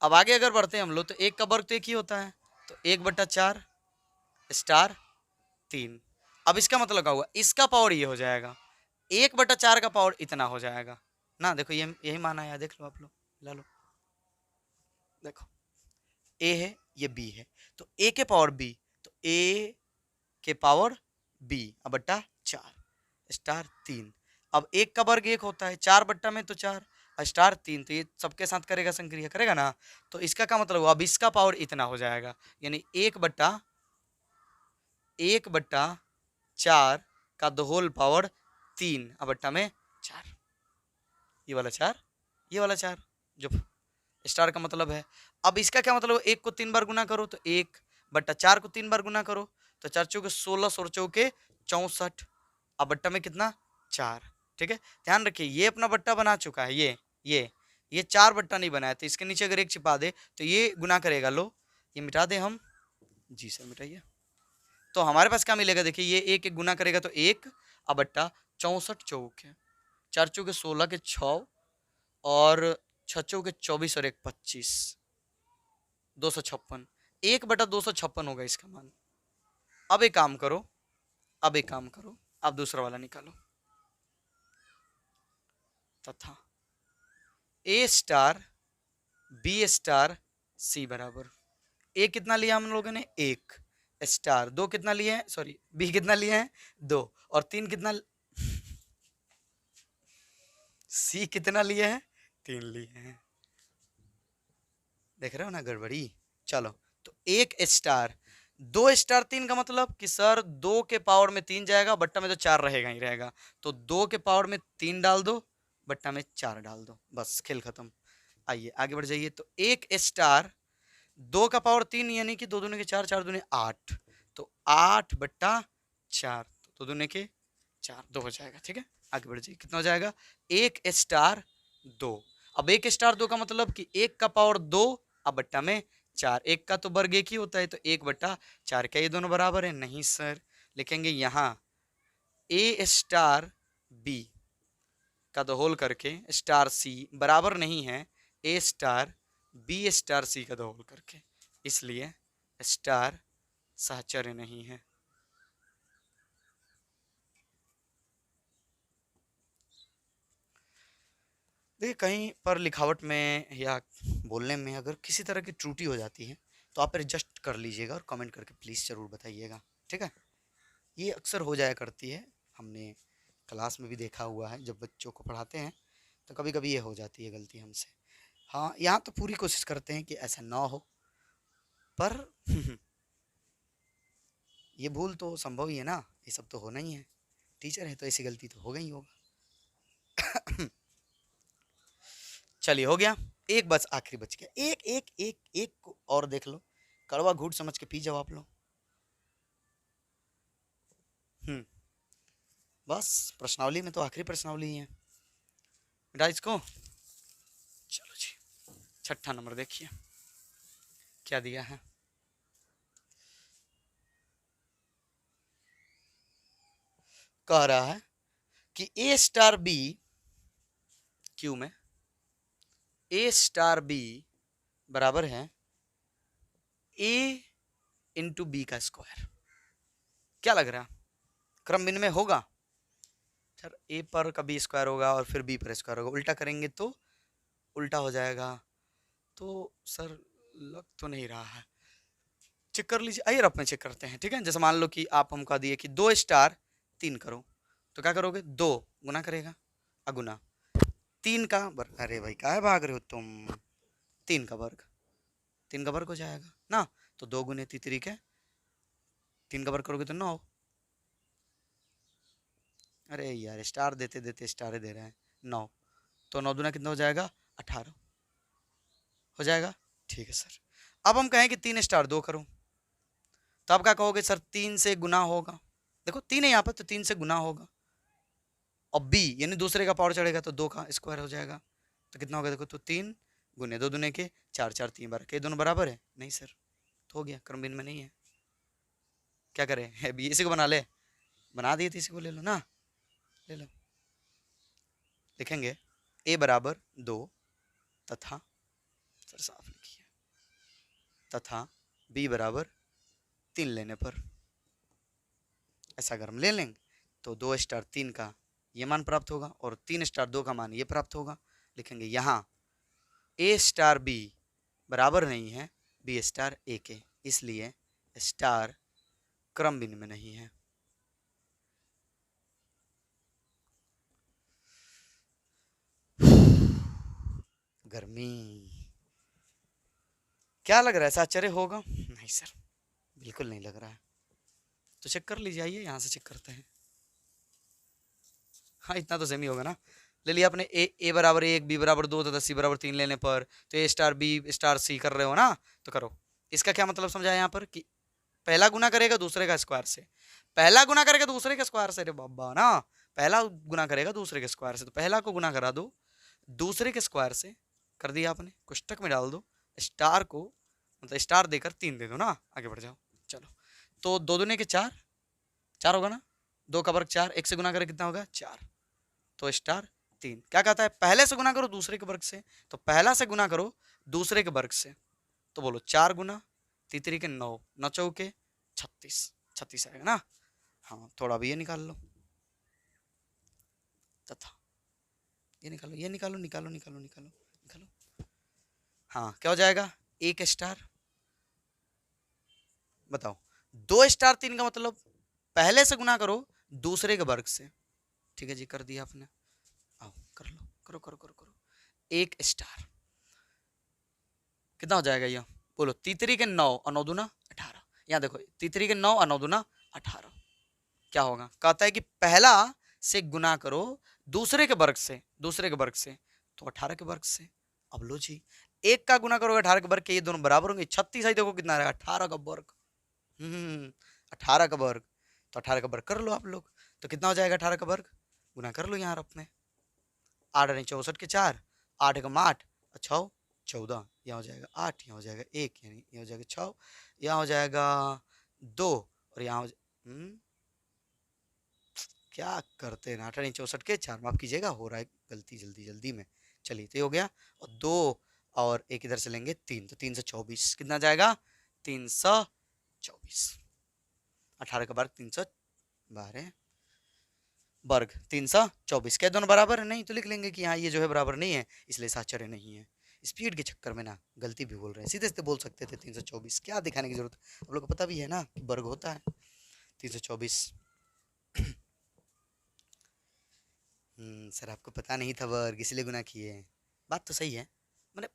अब आगे अगर बढ़ते हैं हम लोग, तो 1 का वर्ग तो 1 ही होता है, तो 1 बट्टा 4 स्टार 3। अब इसका मतलब क्या हुआ? इसका पावर ये हो जाएगा, 1 बट्टा 4 का पावर इतना हो जाएगा ना। देखो ये यही माना है, देख लो आप लोग, ला लो, देखो ए है, ये बी है, तो ए के पावर बी, तो ए के पावर बी अब बट्टा 4 स्टार 3। अब 1 का वर्ग 1 होता है, 4 बट्टा में तो 4 स्टार 3, तो ये सबके साथ करेगा, संक्रिया करेगा ना। तो इसका क्या मतलब हुआ? अब इसका पावर इतना हो जाएगा, यानी 1 बट्टा 4 का द होल पावर 3 अब बट्टा में 4, ये वाला 4, ये वाला 4 जो स्टार का मतलब है। अब इसका क्या मतलब? 1 को 3 बार गुना करो, तो 1 बट्टा 4 को 3 बार गुना करो, तो 4 चौके 16 और चौके 64, अब बट्टा में कितना 4। ठीक है, ध्यान रखिए ये अपना बट्टा बना चुका है, ये 4 बट्टा नहीं बनाया, तो इसके नीचे अगर 1 छिपा दे तो ये गुना करेगा। लो ये मिटा दे हम, जी सर मिटाइए। तो हमारे पास क्या मिलेगा? देखिए ये 1 1 गुना करेगा तो 1 अब बट्टा 64 चौके, 4 चौके 16 के 6 और 6 चौके 24 और 1 25, 256, 1 बटा 256 होगा इसका मान। अब एक काम करो, आप दूसरा वाला निकालो, तथा ए स्टार बी स्टार सी बराबर, ए कितना लिया हम लोगों ने 1, स्टार 2 कितना लिए हैं, सॉरी बी कितना लिए हैं 2, और 3 कितना, सी कितना लिए हैं 3 लिए हैं। देख रहे हो ना गड़बड़ी? चलो तो 1 स्टार 2 स्टार 3 का मतलब कि सर 2 के पावर में 3 जाएगा, बट्टा में तो 4 रहेगा ही रहेगा, तो 2 के पावर में 3 डाल दो, बट्टा में 4 डाल दो, बस खेल खत्म। आइए आगे बढ़ जाइए। तो 1 स्टार 2 का पावर 3 यानी कि 2 दूने के 4, 4 दूने 8, तो 8 बट्टा 4, तो 2 दूने के 4, 2 हो जाएगा। ठीक है, आगे बढ़ जाइए, कितना हो जाएगा 1 स्टार 2। अब 1 स्टार 2 का मतलब कि 1 का पावर 2 अब बट्टा में 4, 1 का तो वर्ग 1 ही होता है, तो 1 बट्टा 4। क्या ये दोनों बराबर है? नहीं सर, लिखेंगे यहाँ ए स्टार बी का द होल करके स्टार सी बराबर नहीं है ए स्टार बी स्टार सी का द होल करके, इसलिए स्टार साहचर्य नहीं है। देखिए कहीं पर लिखावट में या बोलने में अगर किसी तरह की त्रुटि हो जाती है तो आप एडजस्ट कर लीजिएगा और कमेंट करके प्लीज़ ज़रूर बताइएगा, ठीक है। ये अक्सर हो जाया करती है, हमने क्लास में भी देखा हुआ है, जब बच्चों को पढ़ाते हैं तो कभी कभी ये हो जाती है गलती हमसे। हाँ, यहाँ तो पूरी कोशिश करते हैं कि ऐसा ना हो, पर ये भूल तो संभव ही है ना, ये सब तो होना ही है, टीचर है तो ऐसी गलती तो होगा ही होगा। चलिए हो गया, एक बस आखिरी बच गया, एक एक एक एक को और देख लो, कड़वा घूट समझ के पी जाओ आप लोग। बस प्रश्नावली में तो आखिरी प्रश्नावली ही है बेटा इसको। चलो जी, छठा नंबर देखिए क्या दिया है। कह रहा है कि ए स्टार बी क्यू में ए स्टार बी बराबर है ए इंटू बी का स्क्वायर। क्या लग रहा, क्रम भिन्न में होगा सर? ए पर कभी स्क्वायर होगा और फिर बी पर स्क्वायर होगा, उल्टा करेंगे तो उल्टा हो जाएगा, तो सर लग तो नहीं रहा है। चेक कर लीजिए, आइए रफ में चेक करते हैं, ठीक है। जैसे मान लो कि आप हमको दिए कि 2 स्टार 3 करो, तो क्या करोगे, 2 गुना करेगा, अगुना 3 का वर्ग, अरे भाई काहे भाग रहे हो तुम, 3 का वर्ग, 3 का वर्ग हो जाएगा ना, तो 2 गुने 3 के 3 का वर्ग करोगे तो 9। अरे यार स्टार देते देते स्टार दे रहे हैं, 9 तो 9 दूना कितना हो जाएगा, 18 हो जाएगा, ठीक है सर। अब हम कहें कि 3 स्टार 2 करो, तो आप क्या कहोगे सर, 3 से गुना होगा, देखो 3 है यहाँ पर तो 3 से गुना होगा, और बी यानी दूसरे का पावर चढ़ेगा तो 2 का स्क्वायर हो जाएगा, तो कितना होगा देखो, तो 3 गुने 2 दुने के 4 4 3 बार के दोनों बराबर है, नहीं सर, तो हो गया, क्रम भिन्न में नहीं है। क्या करें, बी इसी को बना ले, बना दिए तो इसी को ले लो ना, ले लो, लिखेंगे ए बराबर 2 तथा, सर साफ लिखिए, तथा बी बराबर 3 लेने पर, ऐसा अगर हम ले लेंगे तो 2 स्टार 3 का ये मान प्राप्त होगा और 3 स्टार 2 का मान ये प्राप्त होगा। लिखेंगे यहाँ ए स्टार बी बराबर नहीं है बी स्टार ए के, इसलिए स्टार क्रम भिन्न में नहीं है। गर्मी, क्या लग रहा है, ऐसा आश्चर्य होगा? नहीं सर, बिल्कुल नहीं लग रहा है, तो चेक कर लीजिए, आइए यहाँ से चेक करते हैं। हाँ इतना तो सेम ही होगा ना, ले लिया आपने ए बराबर 1 बी बराबर 2 तथा सी बराबर 3 लेने पर, तो ए स्टार बी स्टार सी कर रहे हो ना, तो करो। इसका क्या मतलब समझाया यहाँ पर कि पहला गुना करेगा दूसरे का स्क्वायर से, पहला गुना करेगा दूसरे के स्क्वायर से, अरे बाबा ना, पहला गुना करेगा दूसरे के स्क्वायर से, तो पहला को गुना करा दो दूसरे के स्क्वायर से, कर दिया आपने, कोष्टक में डाल दो, स्टार को मतलब स्टार देकर 3 दे दो ना, आगे बढ़ जाओ। चलो तो 2 दूने के 4 4 होगा ना, 2 का वर्ग 4, 1 से गुना करे कितना होगा 4, तो स्टार 3। क्या कहता है, पहले से गुना करो दूसरे के वर्ग से, तो पहला से गुना करो दूसरे के वर्ग से, तो बोलो 4 गुना 3 के 9, 9 चौके 36, 36 आएगा ना। हाँ थोड़ा भी ये निकाल लो, तथा ये निकालो, ये निकालो, निकालो निकालो निकालो निकालो, हाँ क्या हो जाएगा, 1 स्टार, बताओ 2 स्टार 3 का मतलब पहले से गुना करो दूसरे के वर्ग से, ठीक है जी, कर दिया आपने, आओ कर लो, करो करो करो करो, 1 स्टार कितना हो जाएगा ये, बोलो 3 के 9 और 9 दूना 18, यहाँ देखो 3 के 9 और 9 दूना 18, क्या होगा, कहता है कि पहला से गुना करो दूसरे के वर्ग से, दूसरे के वर्ग से, तो 18 के वर्ग से। अब लो जी, 1 का गुना करोगे 18 के वर्ग के, ये दोनों बराबर होंगे, 36 है, देखो कितना रहेगा 18 का वर्ग, 18 का वर्ग, तो 18 का वर्ग कर लो आप लोग, तो कितना हो जाएगा 18 का वर्ग, गुना कर लो यहाँ अपने, 8 नहीं 64 के 4, 8 का 8 6 14, यहाँ हो जाएगा 8, यहाँ हो जाएगा 1, यानी यहाँ हो जाएगा 6, यहाँ हो जाएगा 2, और यहाँ हो क्या करते हैं, 8 नहीं 64 के 4, माफ कीजिएगा, हो रहा है गलती जल्दी जल्दी में। चलिए तो ये हो गया, और 2 और एक इधर से लेंगे 3, तो 3 से 24 कितना जाएगा, 324, 18 का वर्ग 312 वर्ग 324, क्या दोनों बराबर है, नहीं तो लिख लेंगे कि हाँ ये जो है बराबर नहीं है, इसलिए आश्चर्य नहीं है, स्पीड के चक्कर में ना गलती भी बोल रहे हैं, सीधे सीधे बोल सकते थे 324, क्या दिखाने की जरूरत। आप लोग को पता भी है ना कि वर्ग होता है 324। सर आपको पता नहीं था वर्ग इसलिए गुना किए। बात तो सही है, मैंने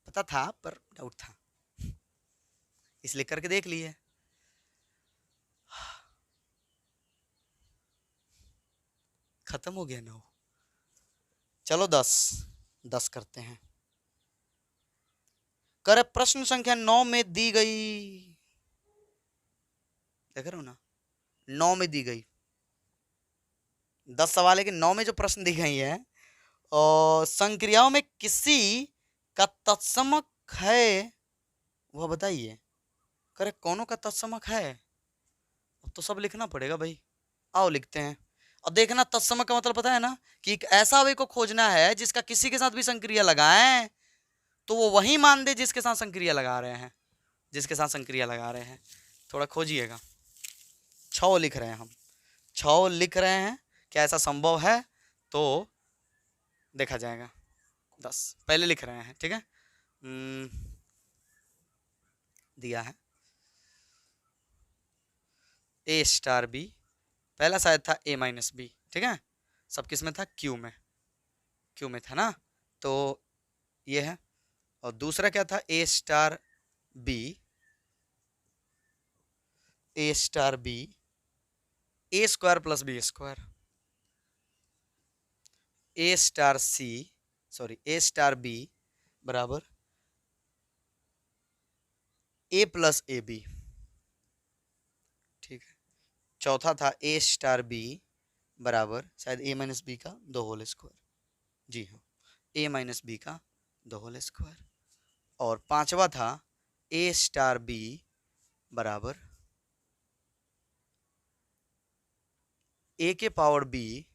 पता था पर डाउट था इसलिए करके देख लिए। खत्म हो गया 9। चलो 10 10 करते हैं। कर प्रश्न संख्या 9 में दी गई, देख रहे हो ना 9 में दी गई 10 सवाल है कि 9 में जो प्रश्न दी गई है और संक्रियाओं में किसी का तत्समक है वह बताइए। करे कौनों का तत्समक है, अब तो सब लिखना पड़ेगा भाई। आओ लिखते हैं। और देखना तत्समक का मतलब पता है ना कि एक ऐसा अवयव को खोजना है जिसका किसी के साथ भी संक्रिया लगाएं तो वो वही मान दे जिसके साथ संक्रिया लगा रहे हैं, जिसके साथ संक्रिया लगा रहे हैं। थोड़ा खोजिएगा। 6 लिख रहे हैं हम, 6 लिख रहे हैं। क्या ऐसा संभव है तो देखा जाएगा। 10 पहले लिख रहे हैं, ठीक है। दिया है ए स्टार बी, पहला शायद था ए माइनस बी, ठीक है। सब किस में था, क्यू में, क्यू में था ना, तो ये है। और दूसरा क्या था, ए स्टार बी, ए स्टार बी ए स्क्वायर प्लस बी स्क्वायर, ए स्टार सी सॉरी ए स्टार बी बराबर ए प्लस ए बी, ठीक है। चौथा था ए स्टार बी बराबर शायद ए माइनस बी का 2 होल स्क्वायर, जी हाँ ए माइनस बी का 2 होल स्क्वायर। और पांचवा था ए स्टार बी बराबर ए के पावर बी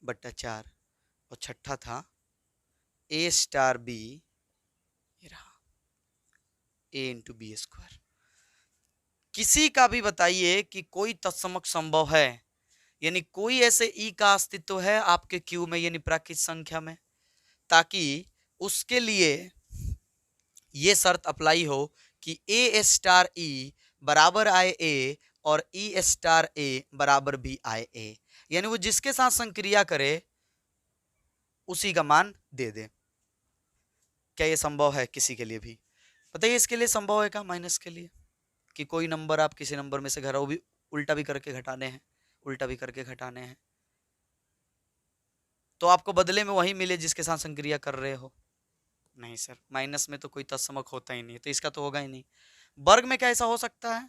बट्टा 4। और छठा था ए स्टार बी, ये रहा ए इंटू बी स्क्वायर। किसी का भी बताइए कि कोई तत्समक संभव है, यानी कोई ऐसे ई का अस्तित्व है आपके क्यू में यानी प्राकृत संख्या में, ताकि उसके लिए ये शर्त अप्लाई हो कि ए स्टार ई बराबर आए ए और ई स्टार ए बराबर भी आए ए, यानी वो जिसके साथ संक्रिया करे उसी का मान दे दे। क्या ये संभव है किसी के लिए भी बताइए। इसके लिए संभव है क्या, माइनस के लिए, कि कोई नंबर आप किसी नंबर में से घर, वो भी उल्टा भी करके घटाने हैं, उल्टा भी करके घटाने हैं, तो आपको बदले में वही मिले जिसके साथ संक्रिया कर रहे हो। नहीं सर, माइनस में तो कोई तत्समक होता ही नहीं, तो इसका तो होगा ही नहीं। वर्ग में क्या ऐसा हो सकता है,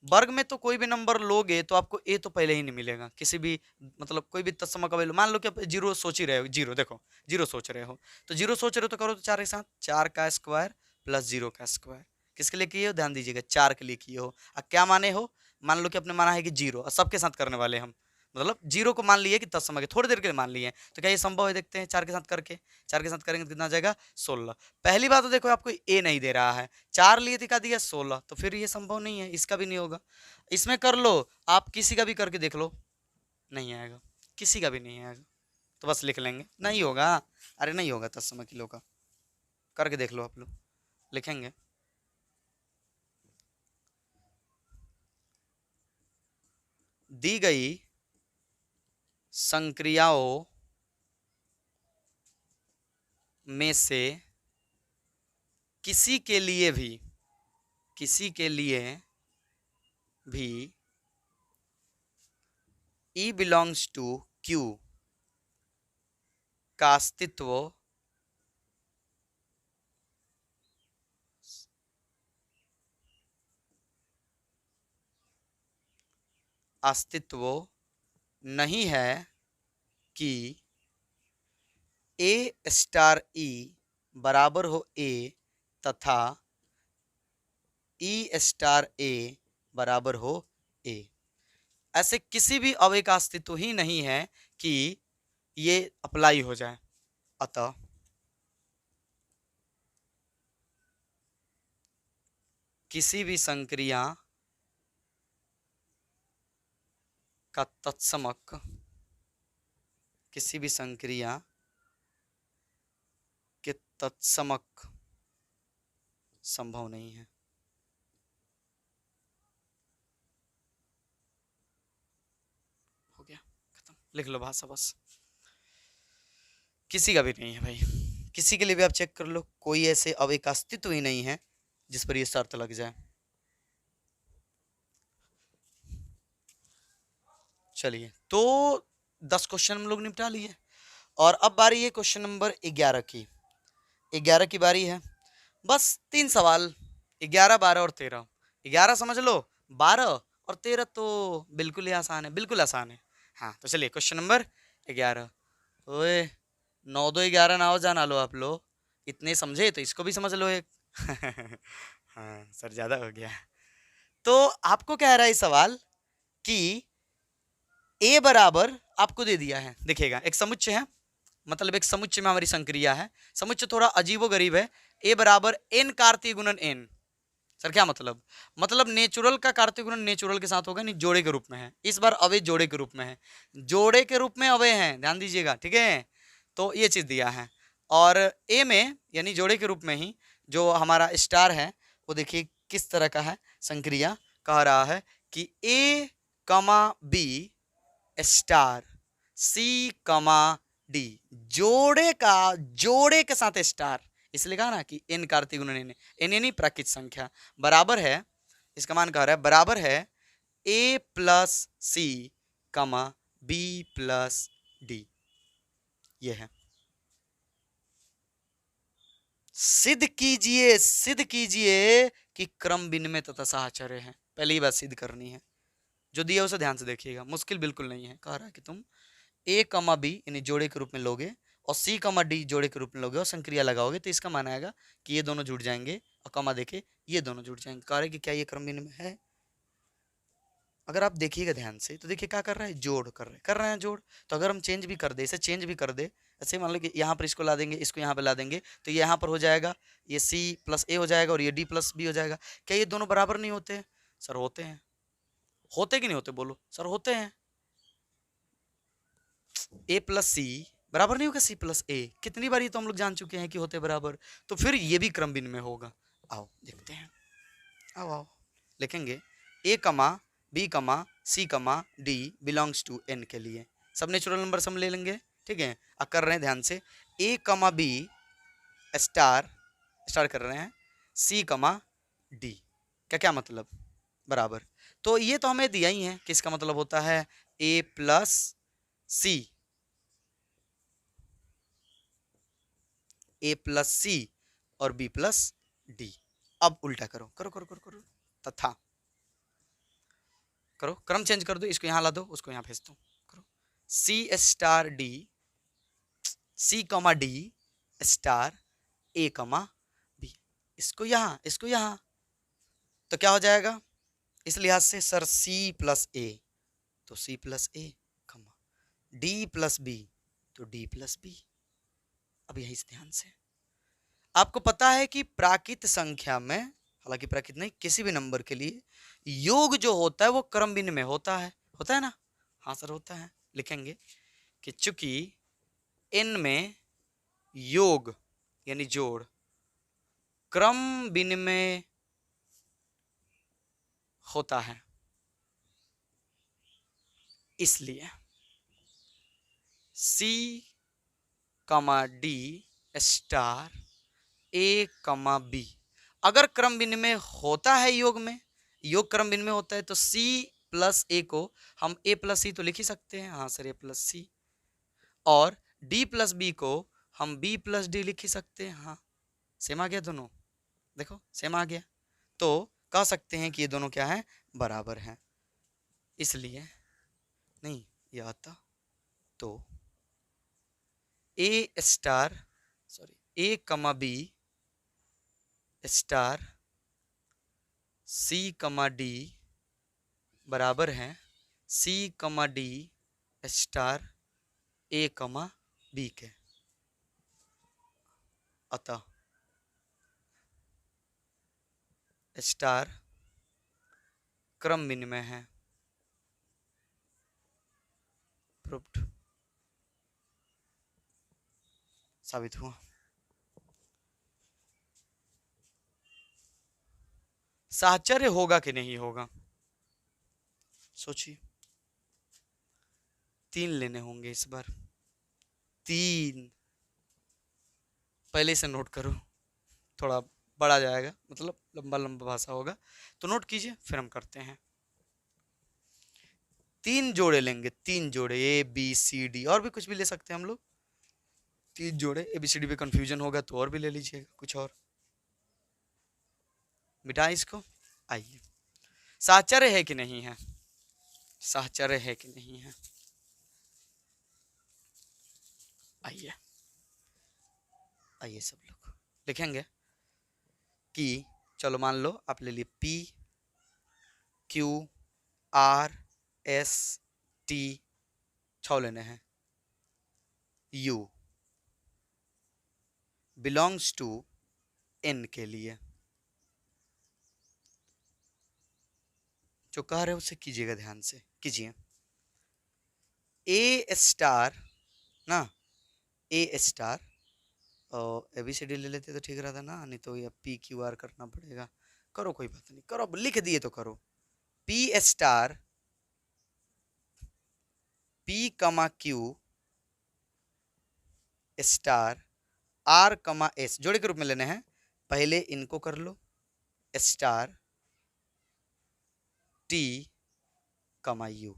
वर्ग में तो कोई भी नंबर लोगे तो आपको ए तो पहले ही नहीं मिलेगा किसी भी, मतलब कोई भी तत्समक वैल्यू। मान लो कि आप जीरो सोच ही रहे हो, जीरो देखो जीरो सोच रहे हो, तो जीरो सोच रहे हो तो करो तो 4 के साथ 4 का स्क्वायर प्लस 0 का स्क्वायर। किसके लिए किए हो, ध्यान दीजिएगा, 4 के लिए किए हो। अब क्या माने हो, मान लो कि आपने माना है कि जीरो, और सबके साथ करने वाले हम, मतलब जीरो को मान लिए कि तत्समक, थोड़ी देर के लिए मान लिए, तो क्या ये संभव है, देखते हैं 4 के साथ करके। 4 के साथ करेंगे तो कितना आ जाएगा 16। पहली बात तो देखो आपको ए नहीं दे रहा है, 4 लिए दिखा दिया 16, तो फिर ये संभव नहीं है, इसका भी नहीं होगा। इसमें कर लो आप, किसी का भी करके देख लो, नहीं आएगा, किसी का भी नहीं आएगा, तो बस लिख लेंगे नहीं होगा। अरे नहीं होगा तत्समक किलो का, करके देख लो आप लोग, लिखेंगे। दी गई संक्रियाओं में से किसी के लिए भी, किसी के लिए भी E belongs to Q का अस्तित्व अस्तित्व नहीं है कि ए स्टार ई बराबर हो ए तथा ई स्टार ए बराबर हो ए। ऐसे किसी भी अवयव का अस्तित्व ही नहीं है कि ये अप्लाई हो जाए। अतः किसी भी संक्रिया का तत्समक, किसी भी संक्रिया के तत्समक संभव नहीं है। हो गया, खत्म, लिख लो भाषा बस। किसी का भी नहीं है भाई, किसी के लिए भी आप चेक कर लो, कोई ऐसे अब एक अस्तित्व ही नहीं है जिस पर ये शर्त लग जाए। चलिए, तो 10 क्वेश्चन हम लोग निपटा लिए और अब बारी है क्वेश्चन नंबर 11 की। 11 की बारी है। बस 3 सवाल, 11, 12 और 13। 11 समझ लो, 12 और 13 तो बिल्कुल ही आसान है, बिल्कुल आसान है। हाँ तो चलिए क्वेश्चन नंबर 11। ओए 9 2 11 ना हो जाना लो आप लोग, इतने समझे तो इसको भी समझ लो एक। हाँ सर ज्यादा हो गया। तो आपको कह रहा है सवाल कि a बराबर आपको दे दिया है, देखिएगा एक समुच्चय है, मतलब एक समुच्चय में हमारी संक्रिया है। समुच्चय थोड़ा अजीबोगरीब है। a बराबर n कार्तीय गुणन n। सर क्या मतलब? मतलब नेचुरल का कार्तीय गुणन नेचुरल के साथ होगा, नहीं जोड़े के रूप में है। इस बार अवय जोड़े के रूप में है, जोड़े के रूप में अवय है, ध्यान दीजिएगा, ठीक है। तो ये चीज दिया है और a में यानी जोड़े के रूप में ही जो हमारा स्टार है वो देखिए किस तरह का है। संक्रिया कह रहा है कि a, b star c, d जोड़े का जोड़े के साथ स्टार, इसलिए कहा ना कि n कार्तीय गुणन n, n यानी प्राकृत संख्या, बराबर है, इसका मान कह रहा है बराबर है a plus C b plus D. ये है, सिद्ध कीजिए, सिद्ध कीजिए कि क्रम विनिमय तथा साहचर्य है। पहली बात सिद्ध करनी है, जो दिया उसे ध्यान से देखिएगा, मुश्किल बिल्कुल नहीं है। कह रहा है कि तुम a, b यानी जोड़े के रूप में लोगे और c, d जोड़े के रूप में लोगे और संक्रिया लगाओगे तो इसका मान आएगा कि ये दोनों जुड़ जाएंगे और कमा देखे ये दोनों जुड़ जाएंगे। कह रहे कि क्या ये क्रम विनिमय है? अगर आप देखिएगा ध्यान से तो देखिए क्या कर रहा है, जोड़ कर रहे हैं जोड़। तो अगर हम चेंज भी कर दे, इसे चेंज भी कर दे, ऐसे मान लो कि यहाँ पर इसको ला देंगे, इसको यहाँ पे ला देंगे, तो ये यहाँ पर हो जाएगा, ये c प्लस a हो जाएगा और ये d प्लस b हो जाएगा। क्या ये दोनों बराबर नहीं होते? सर होते हैं। होते कि नहीं होते? बोलो सर होते हैं। a प्लस सी बराबर नहीं होगा c प्लस a, कितनी बार ये तो हम लोग जान चुके हैं कि होते बराबर, तो फिर ये भी क्रम विनिमय होगा। आओ देखते हैं, आओ आओ लिखेंगे a, b, c, d belongs to n के लिए सब नेचुरल नंबर हम ले लेंगे, ठीक है। अब कर रहे हैं ध्यान से a, b स्टार स्टार कर रहे हैं c, d, क्या क्या मतलब बराबर। तो ये तो हमें दिया ही है कि इसका मतलब होता है a plus c, a plus c और b प्लस डी। अब उल्टा करो करो करो करो करो, तथा करो, क्रम चेंज कर दो, इसको यहां ला दो, उसको यहां भेज दो, करो c star d, c d star a b, इसको यहां, तो क्या हो जाएगा इस लिहाज से सर सी प्लस ए, तो सी प्लस ए, डी प्लस बी तो डी प्लस बी। अब यही से ध्यान से आपको पता है कि प्राकृत संख्या में, हालांकि प्राकृत नहीं किसी भी नंबर के लिए योग जो होता है वो क्रम विनिमय होता है ना? हाँ सर होता है। लिखेंगे कि चूंकि n में योग यानी जोड़ क्रम विनिमय होता है, इसलिए C, D star A, B अगर क्रम विनिमय होता है योग में, योग क्रम विनिमय होता है तो C प्लस A को हम A प्लस C तो लिख ही सकते हैं, हाँ सर A प्लस C, और D प्लस B को हम B प्लस D लिख ही सकते हैं, हाँ सेम आ गया दोनों, देखो सेम आ गया। तो कह सकते हैं कि ये दोनों क्या है, बराबर हैं। इसलिए नहीं ये आता तो A star A, B star C, D बराबर है C, D star A, B के। अतः स्टार क्रम विनिमय है, प्रूव्ड, साबित हुआ। साहचर्य होगा कि नहीं होगा? सोचिए, 3 लेने होंगे इस बार। 3 पहले से नोट करो, थोड़ा बड़ा जाएगा, मतलब लंबा लंबा भाषा होगा, तो नोट कीजिए, फिर हम करते हैं। 3 जोड़े लेंगे, 3 जोड़े, ए बी सी डी, और भी कुछ भी ले सकते हैं हम लोग। 3 जोड़े, ए बी सी डी पे कंफ्यूजन होगा तो और भी ले लीजिएगा कुछ और। मिटाएं इसको। आइए, साहचर्य है कि नहीं है? साहचर्य है कि नहीं है? आइए आइए, सब लोग लिखेंगे कि, चलो मान लो आप ले लिए P Q R S T, 6 लेने हैं, यू बिलोंग्स टू एन के लिए। जो कह रहे हो उसे कीजिएगा, ध्यान से कीजिए। ए स्टार ना, ए स्टार, और ए बी सी डी ले लेते तो ठीक रहता ना, नहीं तो ये पी क्यू आर करना पड़ेगा। करो, कोई बात नहीं, करो, अब लिख दिए तो करो। पी स्टार पी कमा क्यू स्टार आर कमा एस, जोड़े के रूप में लेने हैं। पहले इनको कर लो, स्टार टी कमा यू।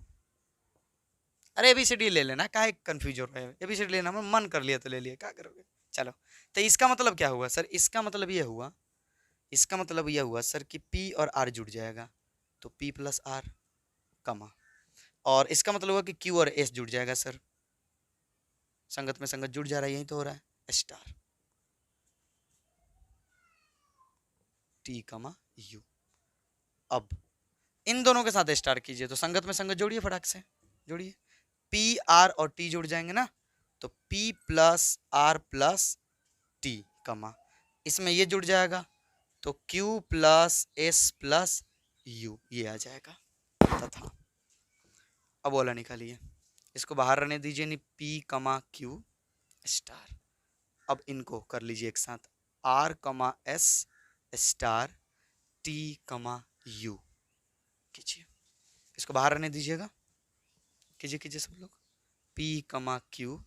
अरे एबीसीडी ले लेना, काहे कंफ्यूज हो रहे हैं? एबीसीडी लेना मन कर लिया तो ले लिया, क्या करोगे। चलो, तो इसका मतलब क्या हुआ सर? इसका मतलब ये हुआ, इसका मतलब यह हुआ सर कि P और R जुड़ जाएगा, तो P प्लस आर कमा, और इसका मतलब हुआ कि Q और S जुड़ जाएगा सर, संगत में संगत जुड़ जा रहा है, यही तो हो रहा है, स्टार T कमा U। अब इन दोनों के साथ स्टार कीजिए, तो संगत में संगत जोड़िए, फटाक से जोड़िए। P R और T जुड़ जाएंगे ना, तो P plus R plus T कमा, इसमें ये जुड़ जाएगा, तो Q plus S plus U, ये आ जाएगा तथा। अब वाला निकालिए, इसको बाहर रहने दीजिए, नहीं P कमा Q स्टार। अब इनको कर लीजिए एक साथ, R कमा S स्टार T कमा U कीजिए, इसको बाहर रहने दीजिएगा, कीजिए कीजिए सब लोग। P कमा Q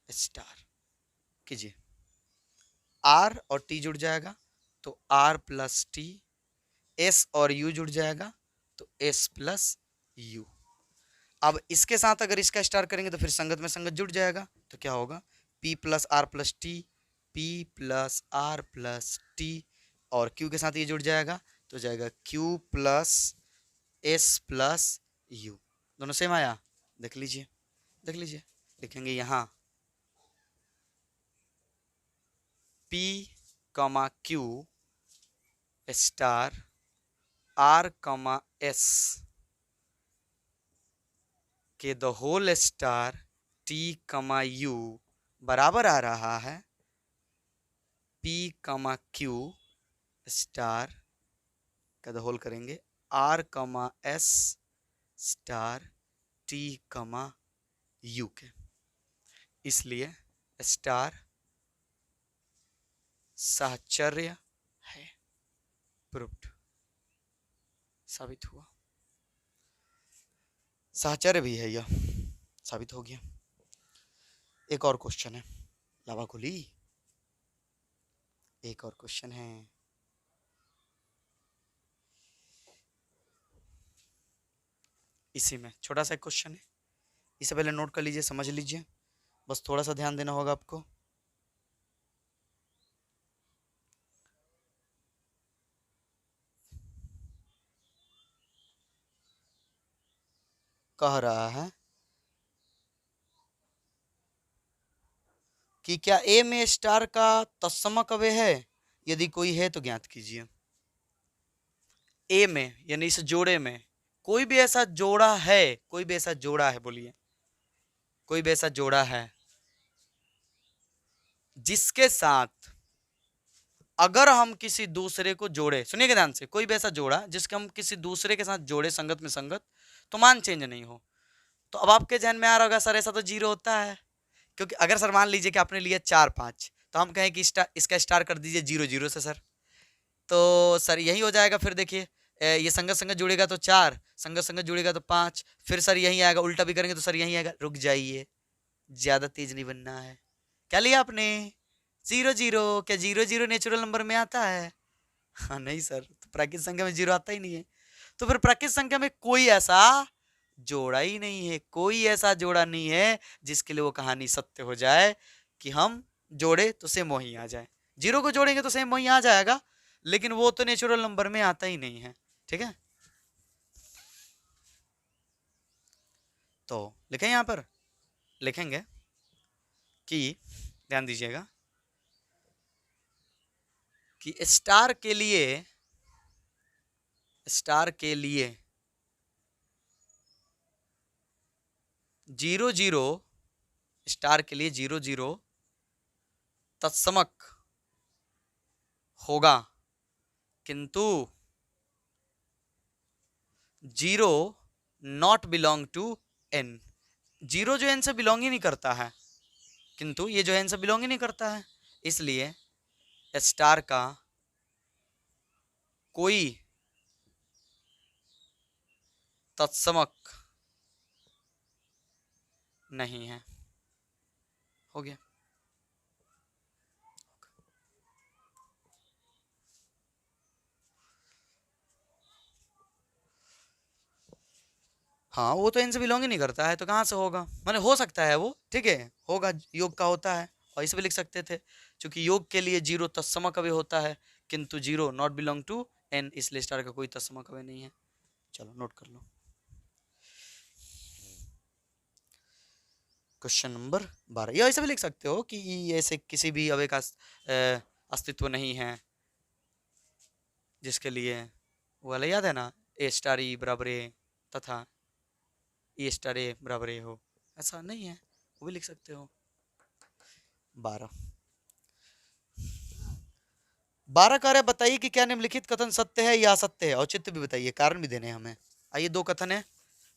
स्टार कीजिए, R और T जुड़ जाएगा, तो R प्लस T, S और U जुड़ जाएगा, तो S प्लस U। अब इसके साथ अगर इसका स्टार करेंगे तो फिर संगत में संगत जुड़ जाएगा, तो क्या होगा, P plus R plus T, P plus R plus T, और Q के साथ ये जुड़ जाएगा, तो जाएगा Q plus S plus U। दोनों सेम आया, देख लीजिए, देख लीजिए, लिखेंगे यहाँ P कमा Q स्टार R कमा S के द होल स्टार T कमा U बराबर आ रहा है P कमा Q स्टार का द होल करेंगे R कमा S स्टार T कमा U के, इसलिए स्टार साहचर्य है, प्रूव्ड, साबित हुआ, साहचर्य भी है, यह साबित हो गया। एक और क्वेश्चन है, लावा खुली, एक और क्वेश्चन है, इसी में छोटा सा क्वेश्चन है, इसे पहले नोट कर लीजिए, समझ लीजिए, बस थोड़ा सा ध्यान देना होगा आपको। कह रहा है कि क्या ए में स्टार का तत्समक अवयव है, यदि कोई है तो ज्ञात कीजिए। ए में यानी इस जोड़े में कोई भी ऐसा जोड़ा है, कोई भी ऐसा जोड़ा है, बोलिए, कोई भी ऐसा जोड़ा है जिसके साथ अगर हम किसी दूसरे को जोड़े, सुनिएगा ध्यान से, कोई भी ऐसा जोड़ा जिसके हम किसी दूसरे के साथ जोड़े संगत में संगत, तो मान चेंज नहीं हो। तो अब आपके जहन में आ रहा होगा सर ऐसा तो 0 होता है, क्योंकि अगर सर मान लीजिए कि आपने लिया 4 5, तो हम कहें कि इसका स्टार कर दीजिए 0 0 से सर, तो सर यही हो जाएगा। फिर देखिए ये संगत संगत जुड़ेगा तो 4, संगत संगत जुड़ेगा तो 5, फिर सर यही आएगा, उल्टा भी करेंगे तो सर यही आएगा। रुक जाइए, ज्यादा तेज नहीं बनना है। क्या लिया आपने? 0 0। क्या 0 0 नेचुरल नंबर में आता है? हाँ नहीं सर, तो प्राकृतिक संख्या में 0 आता ही नहीं है। तो फिर प्राकृतिक संख्या में कोई ऐसा जोड़ा ही नहीं है, कोई ऐसा जोड़ा नहीं है जिसके लिए वो कहानी सत्य हो जाए कि हम जोड़े तो सेम वही आ जाए। 0 को जोड़ेंगे तो सेम वही आ जाएगा, लेकिन वो तो नेचुरल नंबर में आता ही नहीं है। ठीक है, तो लिखें, यहां पर लिखेंगे कि ध्यान दीजिएगा कि स्टार के लिए 0 0 स्टार के लिए 0 0 तत्समक होगा, किंतु 0 नॉट बिलोंग टू n। 0 जो n से बिलोंग ही नहीं करता है, किंतु ये जो n से बिलोंग ही नहीं करता है, इसलिए स्टार का कोई तत्समक नहीं है। हो गया। हाँ, वो तो इनसे बिलोंग ही नहीं करता है, तो कहाँ से होगा? माने हो सकता है वो, ठीक है, होगा, योग का होता है, और इसे भी लिख सकते थे, क्योंकि योग के लिए 0 तत्समक अवयव होता है, किंतु 0 नॉट बिलोंग टू n, इसलिए स्टार का कोई तत्समक अवयव नहीं है। चलो नोट कर लो। क्वेश्चन नंबर 12, या ऐसे भी लिख सकते हो कि ऐसे किसी भी अवयव का अस्तित्व नहीं है जिसके लिए वो वाला याद है ना, ए स्टार ई बराबर ए तथा ए स्टार ए बराबर ए हो, ऐसा नहीं है, वो भी लिख सकते हो। 12 कार्य बताइए कि क्या निम्नलिखित कथन सत्य है या असत्य है, औचित्य भी बताइए, कारण भी देने हैं हमें। आइए, 2 कथन है,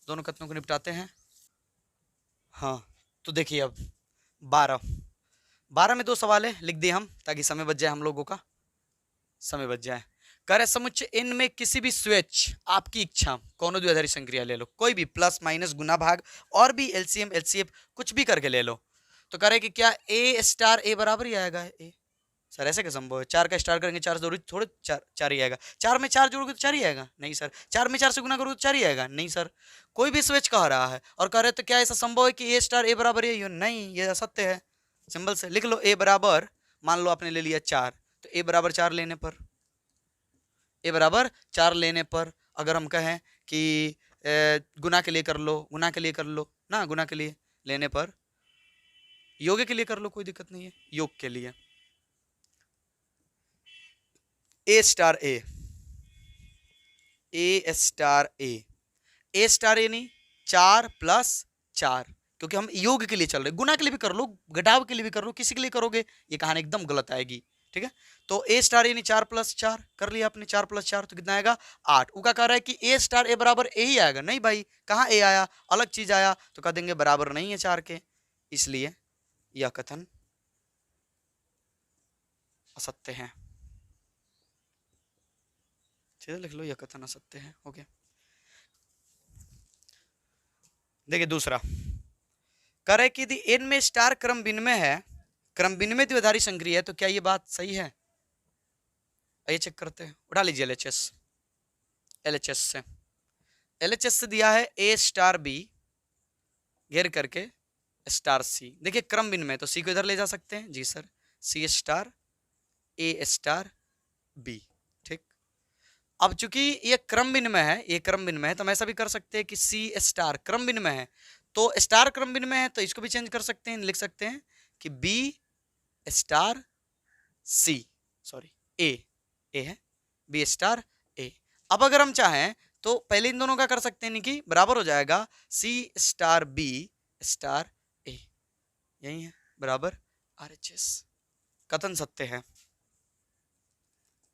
दोनों कथनों को निपटाते हैं। हाँ, तो देखिए अब 12 में 2 सवाल है, लिख दिए हम ताकि समय बच जाए, हम लोगों का समय बच जाए। कार्य समुच्चय इन में किसी भी स्वेच्छ आपकी इच्छा कौन द्विआधारी संक्रिया ले लो, कोई भी, प्लस माइनस गुना भाग और भी एलसीएम एलसीएफ कुछ भी करके ले लो। तो कह रहे कि क्या ए स्टार ए बराबर ही आएगा ए? सर ऐसे क्या संभव है? 4 का स्टार करेंगे 4 जरूरी थोड़े 4 ही आएगा। 4 में 4 जोड़ोगे तो 4 ही आएगा? नहीं सर। 4 में 4 से गुना करोगे तो 4 ही आएगा? नहीं सर। कोई भी स्विच कह रहा है और कह रहे तो क्या ऐसा संभव है कि ए स्टार ए बराबर है? नहीं, ये असत्य है। सिंबल से लिख लो, ए बराबर, मान लो आपने ले लिया 4, तो ए बराबर 4 लेने पर, ए बराबर 4 लेने पर अगर हम कहें कि गुना के लिए कर लो, गुना के लिए कर लो ना, गुना के लिए लेने पर, योग के लिए कर लो, कोई दिक्कत नहीं है, योग के लिए ए स्टार ए, ए स्टार ए स्टार ए नहीं, 4 प्लस 4, क्योंकि हम योग के लिए चल रहे, गुना के लिए भी कर लो, घटाव के लिए भी कर लो, किसी के लिए करोगे ये कहानी एकदम गलत आएगी। ठीक है, तो ए स्टार ए नहीं, 4 प्लस 4 कर लिया आपने, 4 प्लस 4 तो कितना आएगा? 8। उनका कह रहा है कि ए स्टार ए बराबर ए ही आएगा। नहीं भाई, कहाँ ए आया? अलग चीज आया, तो कह देंगे बराबर नहीं है 4 के, इसलिए यह कथन असत्य है। सीधा लिख लो, यह कथन असत्य है। हो गया। देखिए दूसरा, करे कि यदि n में स्टार क्रम विनिमय है, क्रम विनिमय द्विआधारी संक्रिया है, तो क्या ये बात सही है? आइए चेक करते हैं, उठा लीजिए एलएचएस, एलएचएस से, एलएचएस से दिया है ए स्टार बी घेर करके स्टार सी। देखिए क्रम विनिमय, तो सी को इधर ले जा सकते हैं जी सर, सी स्टार ए स्टार बी। ठीक, अब चूंकि ये क्रम विनिमय है, ये क्रम विनिमय है, तो हम ऐसा भी कर सकते हैं कि सी स्टार क्रम विनिमय है, तो स्टार क्रम विनिमय है, तो इसको भी चेंज कर सकते हैं, लिख सकते हैं कि बी स्टार सी, सॉरी ए है, बी स्टार ए। अब अगर हम चाहें तो पहले इन दोनों का कर सकते हैं कि बराबर हो जाएगा सी स्टार बी स्टार ए, यही है, बराबर आरएचएस। कथन सत्य है,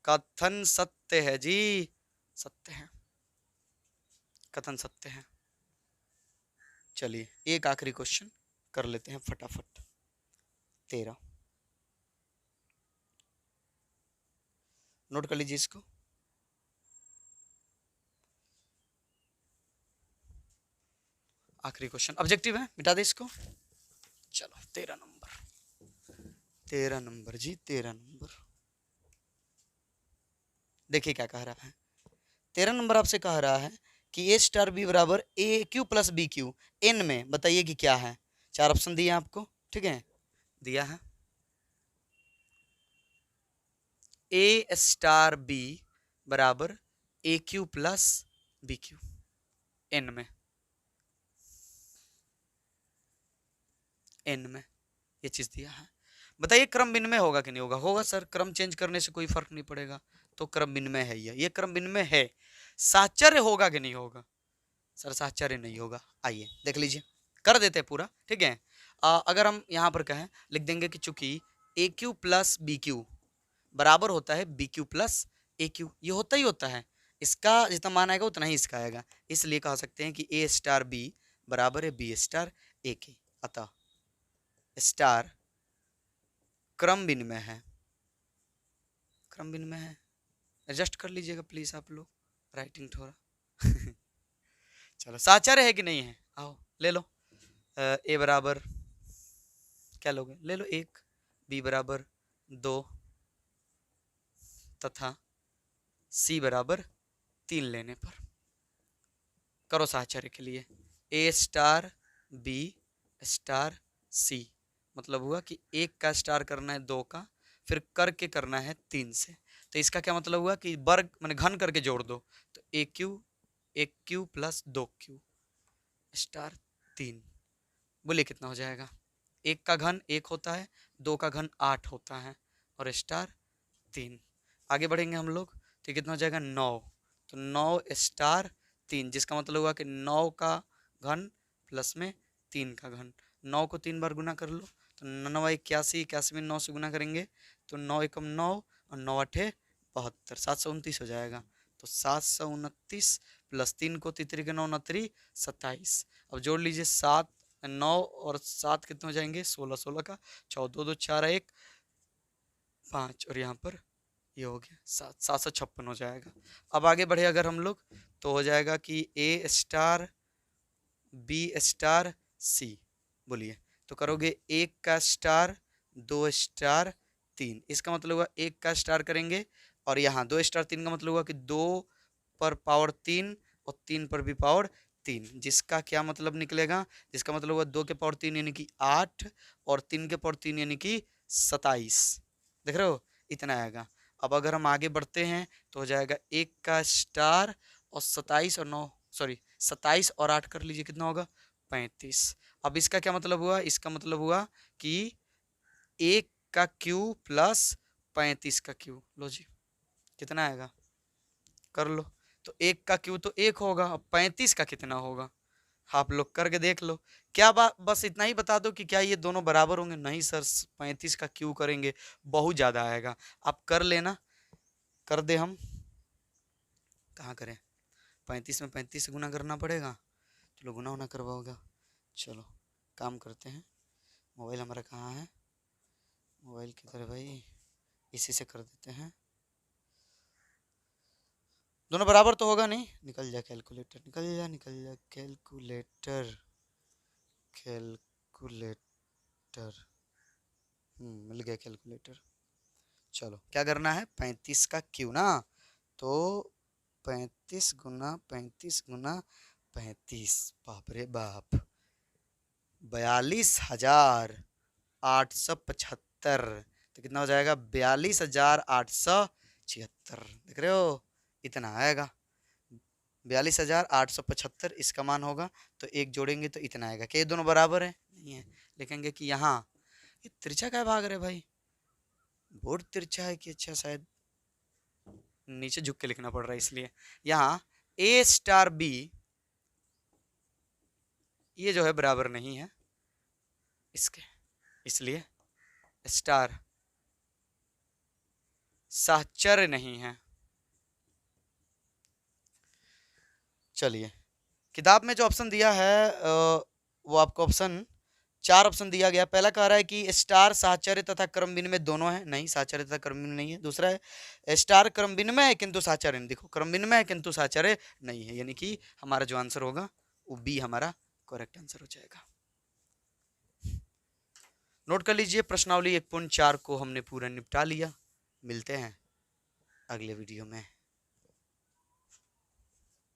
कथन सत्य है जी, सत्य है, कथन सत्य है। चलिए एक आखिरी क्वेश्चन कर लेते हैं फटाफट। 13, नोट कर लीजिए इसको। आखिरी क्वेश्चन ऑब्जेक्टिव है, मिटा दे इसको। चलो 13 नंबर, 13 नंबर जी, 13 नंबर। देखिए क्या कह रहा है। 13 नंबर आपसे कह रहा है कि ए स्टार बी बराबर a q plus b q n में, बताइए कि क्या है। 4 ऑप्शन दिए आपको, ठीक है, दिया है ए स्टार बी बराबर a q plus b q n में, एन में ये चीज दिया है। बताइए क्रम विनिमय होगा कि नहीं होगा। होगा सर, क्रम चेंज करने से कोई फर्क नहीं पड़ेगा, तो क्रम विनिमय है ये क्रम विनिमय है। साहचर्य होगा कि नहीं होगा। सर साहचर्य नहीं होगा। आइए देख लीजिए, कर देते हैं पूरा, ठीक है। अगर हम यहाँ पर कहें, लिख देंगे कि चूंकि ए क्यू प्लस बी क्यू बराबर होता है बी क्यू प्लस ए क्यू, ये होता ही होता है, इसका जितना मान आएगा उतना ही इसका आएगा, इसलिए कह सकते हैं कि ए स्टार बी बराबर है बी स्टार ए के। अतः स्टार क्रम विनिमय है, क्रम विनिमय है। एडजस्ट कर लीजिएगा प्लीज आप लोग, राइटिंग थोड़ा चलो साहचर्य है कि नहीं है, आओ ले लो। ए बराबर क्या लोगे, ले लो 1, बी बराबर 2 तथा सी बराबर 3 लेने पर। करो साहचर्य के लिए, ए स्टार बी स्टार सी, मतलब हुआ कि 1 का स्टार करना है 2 का, फिर करके करना है 3 से। तो इसका क्या मतलब हुआ कि वर्ग मैंने घन करके जोड़ दो, तो ए क्यू प्लस 2 क्यू स्टार 3, बोलिए कितना हो जाएगा। 1 का घन 1 होता है, 2 का घन 8 होता है, और स्टार 3। आगे बढ़ेंगे हम लोग, तो कितना हो जाएगा 9, तो 9 स्टार 3, जिसका मतलब हुआ कि 9 का घन प्लस में 3 का घन। 9 को 3 बार गुना कर लो, तो 9 81, 81 में 9 से गुना करेंगे तो 9 एकम 9 और 9 अठे 72, 729 हो जाएगा। तो 729 प्लस 3 को तितरी के 9 नतरी 27। अब जोड़ लीजिए 7 9 और 7 कितने हो जाएंगे 16, 16 का 14 2 4 1 5, और यहाँ पर ये हो गया 756 हो जाएगा। अब आगे बढ़े अगर हम लोग, तो हो जाएगा कि ए स्टार बी स्टार सी, बोलिए तो करोगे 1 का स्टार 2 स्टार 3, इसका मतलब हुआ 1 का स्टार करेंगे और यहाँ 2 स्टार 3 का मतलब हुआ कि 2 पर पावर 3 और 3 पर भी पावर 3, जिसका क्या मतलब निकलेगा, जिसका मतलब हुआ 2 के पावर 3 यानी कि 8 और 3 के पावर 3 यानी कि 27, देख रहे हो इतना आएगा। अब अगर हम आगे बढ़ते हैं तो हो जाएगा 1 का स्टार और 27 और 9 सॉरी 27 और 8 कर लीजिए कितना होगा 35। अब इसका क्या मतलब हुआ, इसका मतलब हुआ कि 1 का क्यू प्लस 35 का क्यू, लो जी कितना आएगा कर लो। तो 1 का क्यू तो 1 होगा, अब 35 का कितना होगा आप लोग करके देख लो। क्या बात, बस इतना ही बता दो कि क्या ये दोनों बराबर होंगे। नहीं सर 35 का क्यू करेंगे बहुत ज़्यादा आएगा, आप कर लेना, कर दे हम कहाँ करें, 35 में 35 से गुना करना पड़ेगा, चलो गुना होना करवाओगा। चलो काम करते हैं, मोबाइल हमारा कहाँ है, मोबाइल किधर है भाई, इसी से कर देते हैं। दोनों बराबर तो होगा नहीं, निकल जा कैलकुलेटर, निकल जा कैलकुलेटर, कैलकुलेटर मिल गया कैलकुलेटर। चलो क्या करना है 35 का क्यू ना, तो 35 गुना 35 गुना 35, बाप रे बाप 42,875, तो कितना हो जाएगा 42,876, देख रहे हो इतना आएगा 42,875 इसका मान होगा। तो एक जोड़ेंगे तो इतना आएगा। क्या ये दोनों बराबर है, नहीं है, लिखेंगे कि यहाँ ये तिरछा क्या भाग रहे भाई, बोर्ड तिरछा है कि अच्छा शायद नीचे झुक के लिखना पड़ रहा है, इसलिए यहाँ ए स्टार बी ये जो है बराबर नहीं है इसके, इसलिए स्टार साहचर्य नहीं है। चलिए किताब में जो ऑप्शन दिया है वो आपको ऑप्शन चार ऑप्शन दिया गया। पहला कह रहा है कि स्टार साहचर्य तथा क्रम विनिमय दोनों है, नहीं साहचर्य तथा क्रम विनिमय नहीं है। दूसरा है स्टार क्रम विनिमय है किंतु साहचर्य नहीं, देखो क्रम विनिमय है किंतु साहचर्य नहीं है, यानी कि हमारा जो आंसर होगा वो बी हमारा करेक्ट आंसर हो जाएगा। नोट कर लीजिए, प्रश्नावली 1.4 को हमने पूरा निपटा लिया। मिलते हैं अगले वीडियो में।